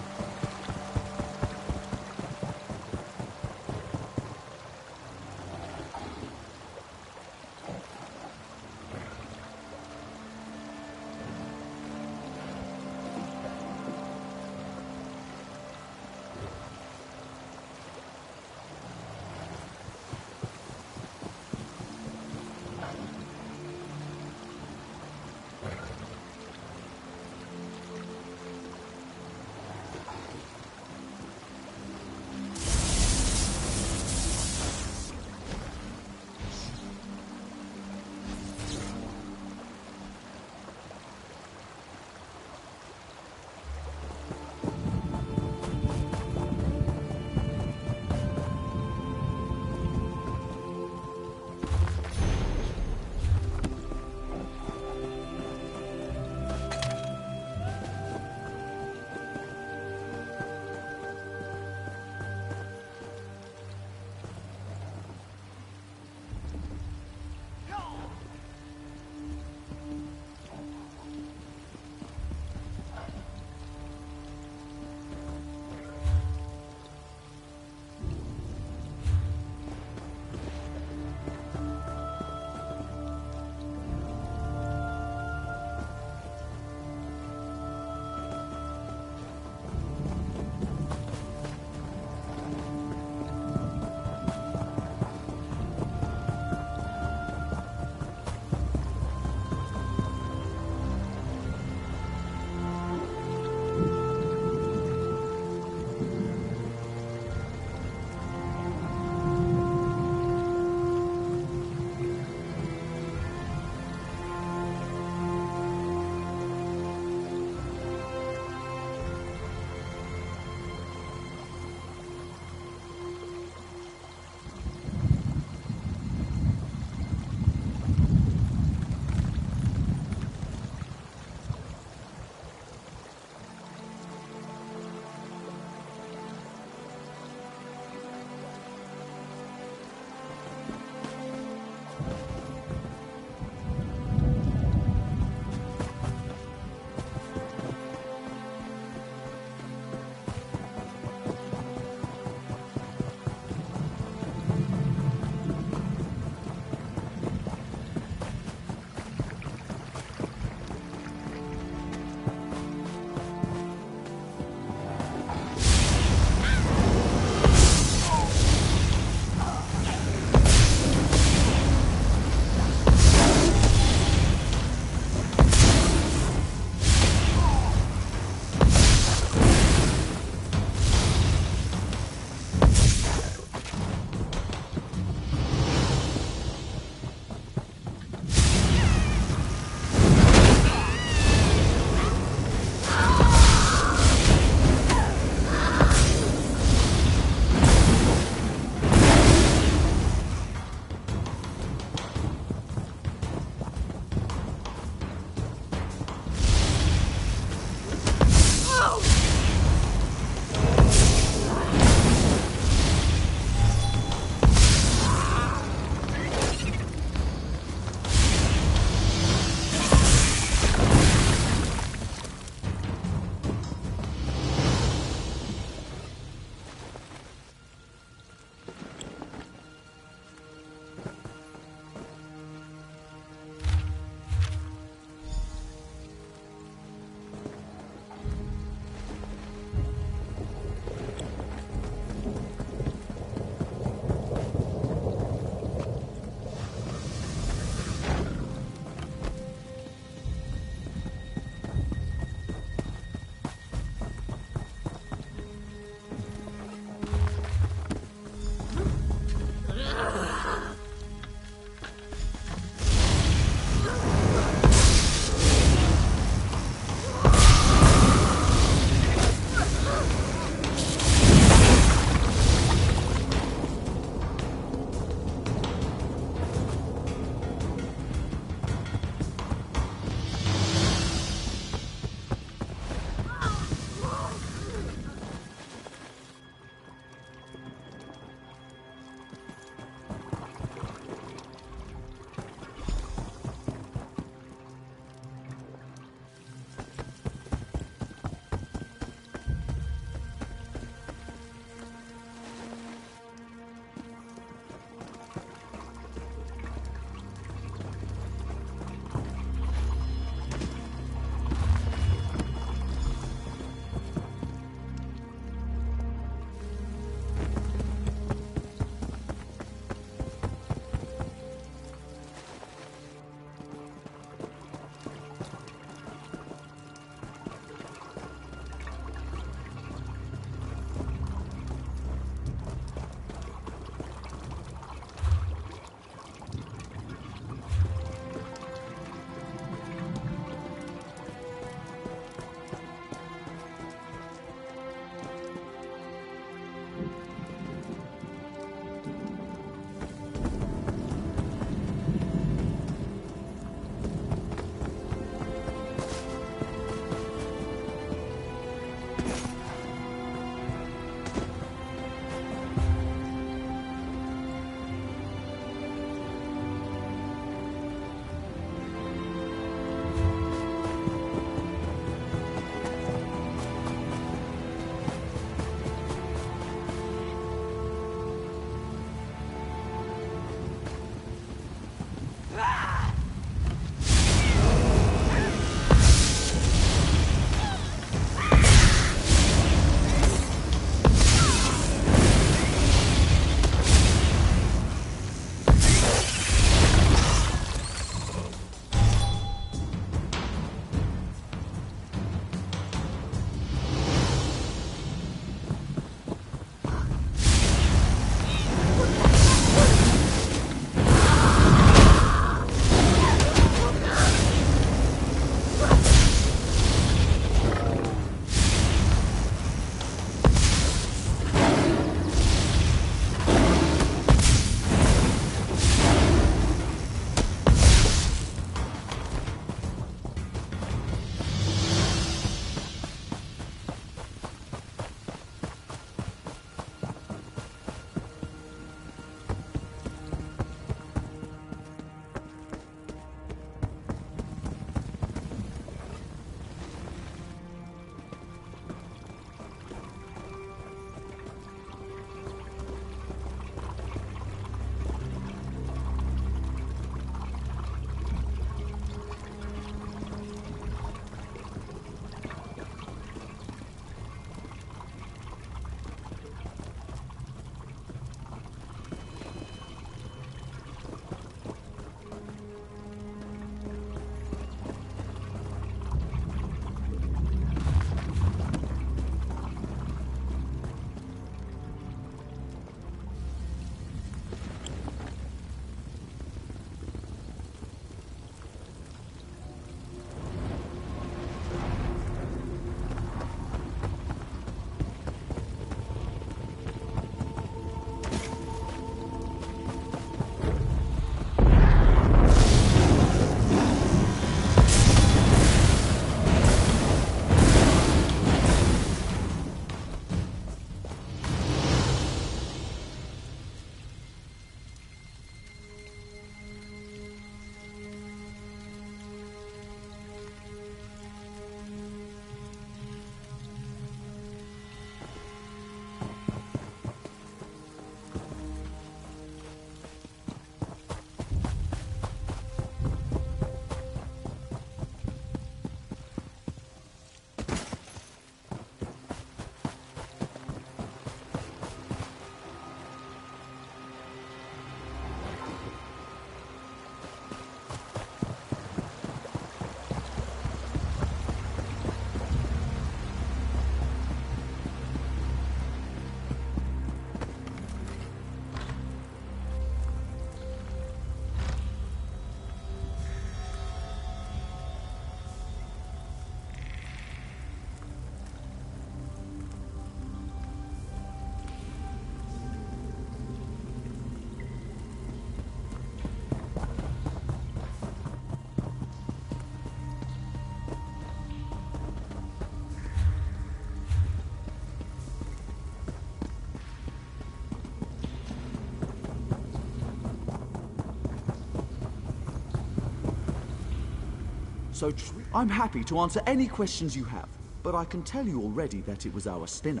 So I'm happy to answer any questions you have, but I can tell you already that it was our spinner.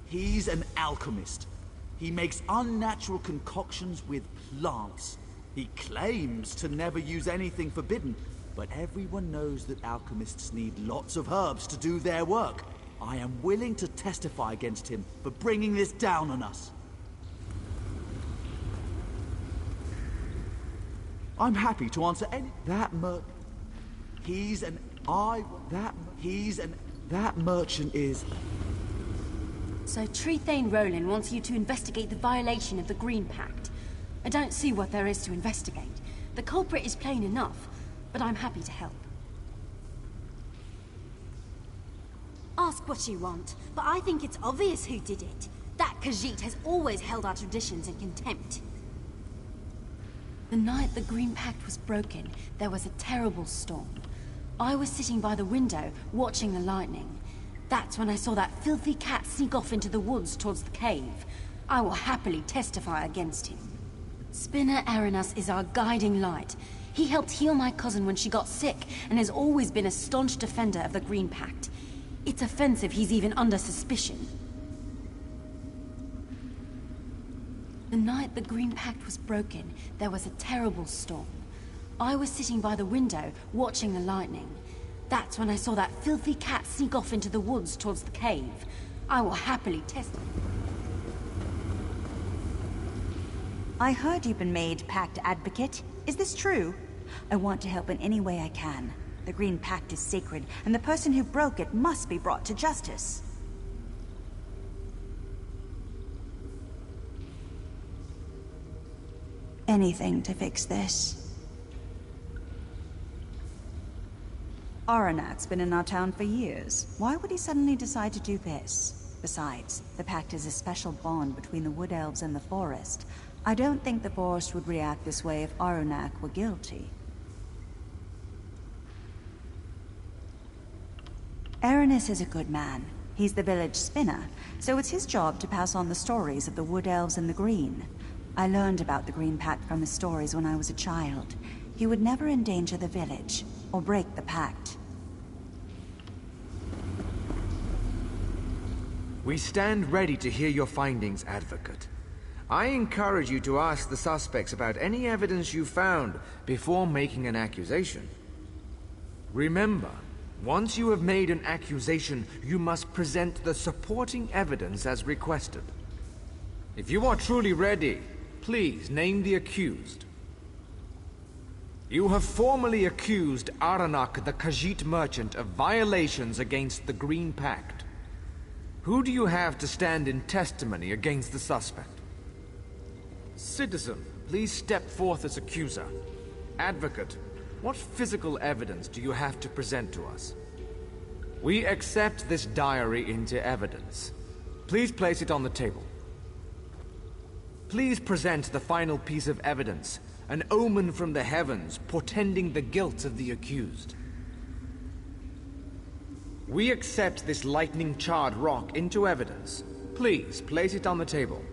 He's an alchemist. He makes unnatural concoctions with plants. He claims to never use anything forbidden, but everyone knows that alchemists need lots of herbs to do their work. I am willing to testify against him for bringing this down on us. I'm happy to answer any... That merchant is... So Trethane Roland wants you to investigate the violation of the Green Pact. I don't see what there is to investigate. The culprit is plain enough, but I'm happy to help. Ask what you want, but I think it's obvious who did it. That Khajiit has always held our traditions in contempt. The night the Green Pact was broken, there was a terrible storm. I was sitting by the window, watching the lightning. That's when I saw that filthy cat sneak off into the woods towards the cave. I will happily testify against him. Spinner Aranas is our guiding light. He helped heal my cousin when she got sick, and has always been a staunch defender of the Green Pact. It's offensive he's even under suspicion. The night the Green Pact was broken, there was a terrible storm. I was sitting by the window, watching the lightning. That's when I saw that filthy cat sneak off into the woods towards the cave. I will happily testify. I heard you've been made Pact Advocate. Is this true? I want to help in any way I can. The Green Pact is sacred, and the person who broke it must be brought to justice. Anything to fix this. Aronak's been in our town for years. Why would he suddenly decide to do this? Besides, the Pact is a special bond between the Wood Elves and the Forest. I don't think the Forest would react this way if Aronak were guilty. Aranis is a good man. He's the village spinner, so it's his job to pass on the stories of the Wood Elves and the Green. I learned about the Green Pact from his stories when I was a child. He would never endanger the village, or break the Pact. We stand ready to hear your findings, Advocate. I encourage you to ask the suspects about any evidence you found before making an accusation. Remember, once you have made an accusation, you must present the supporting evidence as requested. If you are truly ready, please name the accused. You have formally accused Aranak the Khajiit merchant of violations against the Green Pact. Who do you have to stand in testimony against the suspect? Citizen, please step forth as accuser. Advocate, what physical evidence do you have to present to us? We accept this diary into evidence. Please place it on the table. Please present the final piece of evidence, an omen from the heavens portending the guilt of the accused. We accept this lightning-charred rock into evidence. Please place it on the table.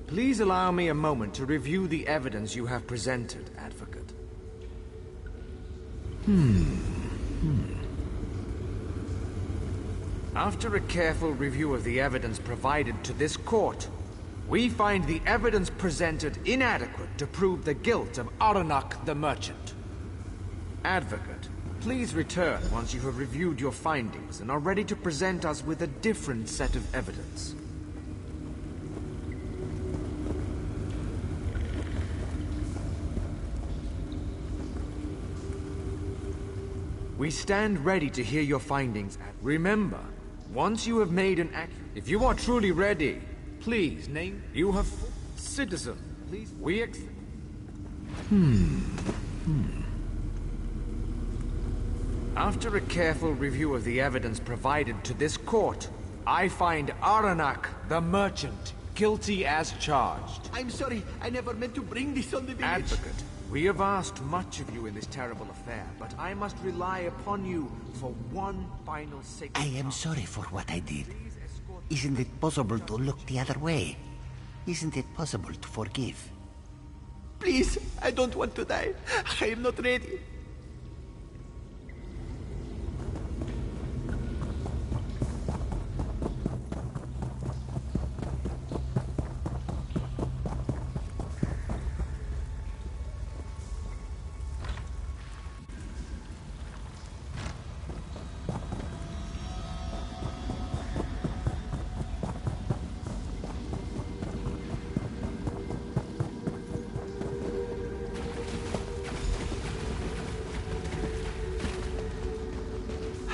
Please allow me a moment to review the evidence you have presented, Advocate. After a careful review of the evidence provided to this court, we find the evidence presented inadequate to prove the guilt of Aranak the Merchant. Advocate, please return once you have reviewed your findings and are ready to present us with a different set of evidence. We stand ready to hear your findings. Remember, once you have made an if you are truly ready, please name. You have citizen. Please. After a careful review of the evidence provided to this court, I find Aranak the Merchant guilty as charged. I'm sorry, I never meant to bring this on the village. Advocate, we have asked much of you in this terrible affair, but I must rely upon you for one final sacred I am sorry for what I did. Isn't it possible to look the other way? Isn't it possible to forgive? Please, I don't want to die. I am not ready.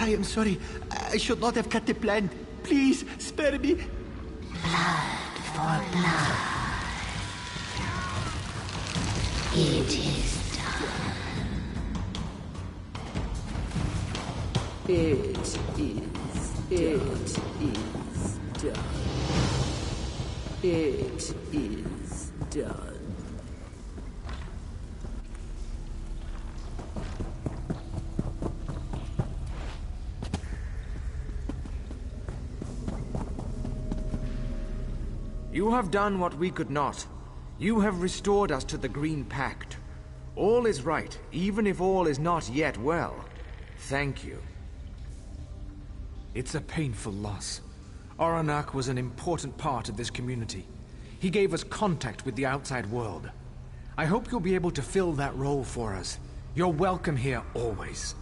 I am sorry. I should not have cut the plant. Please, spare me. Blood for blood. It is done. It is done. It is done. You have done what we could not. You have restored us to the Green Pact. All is right, even if all is not yet well. Thank you. It's a painful loss. Aranak was an important part of this community. He gave us contact with the outside world. I hope you'll be able to fill that role for us. You're welcome here always.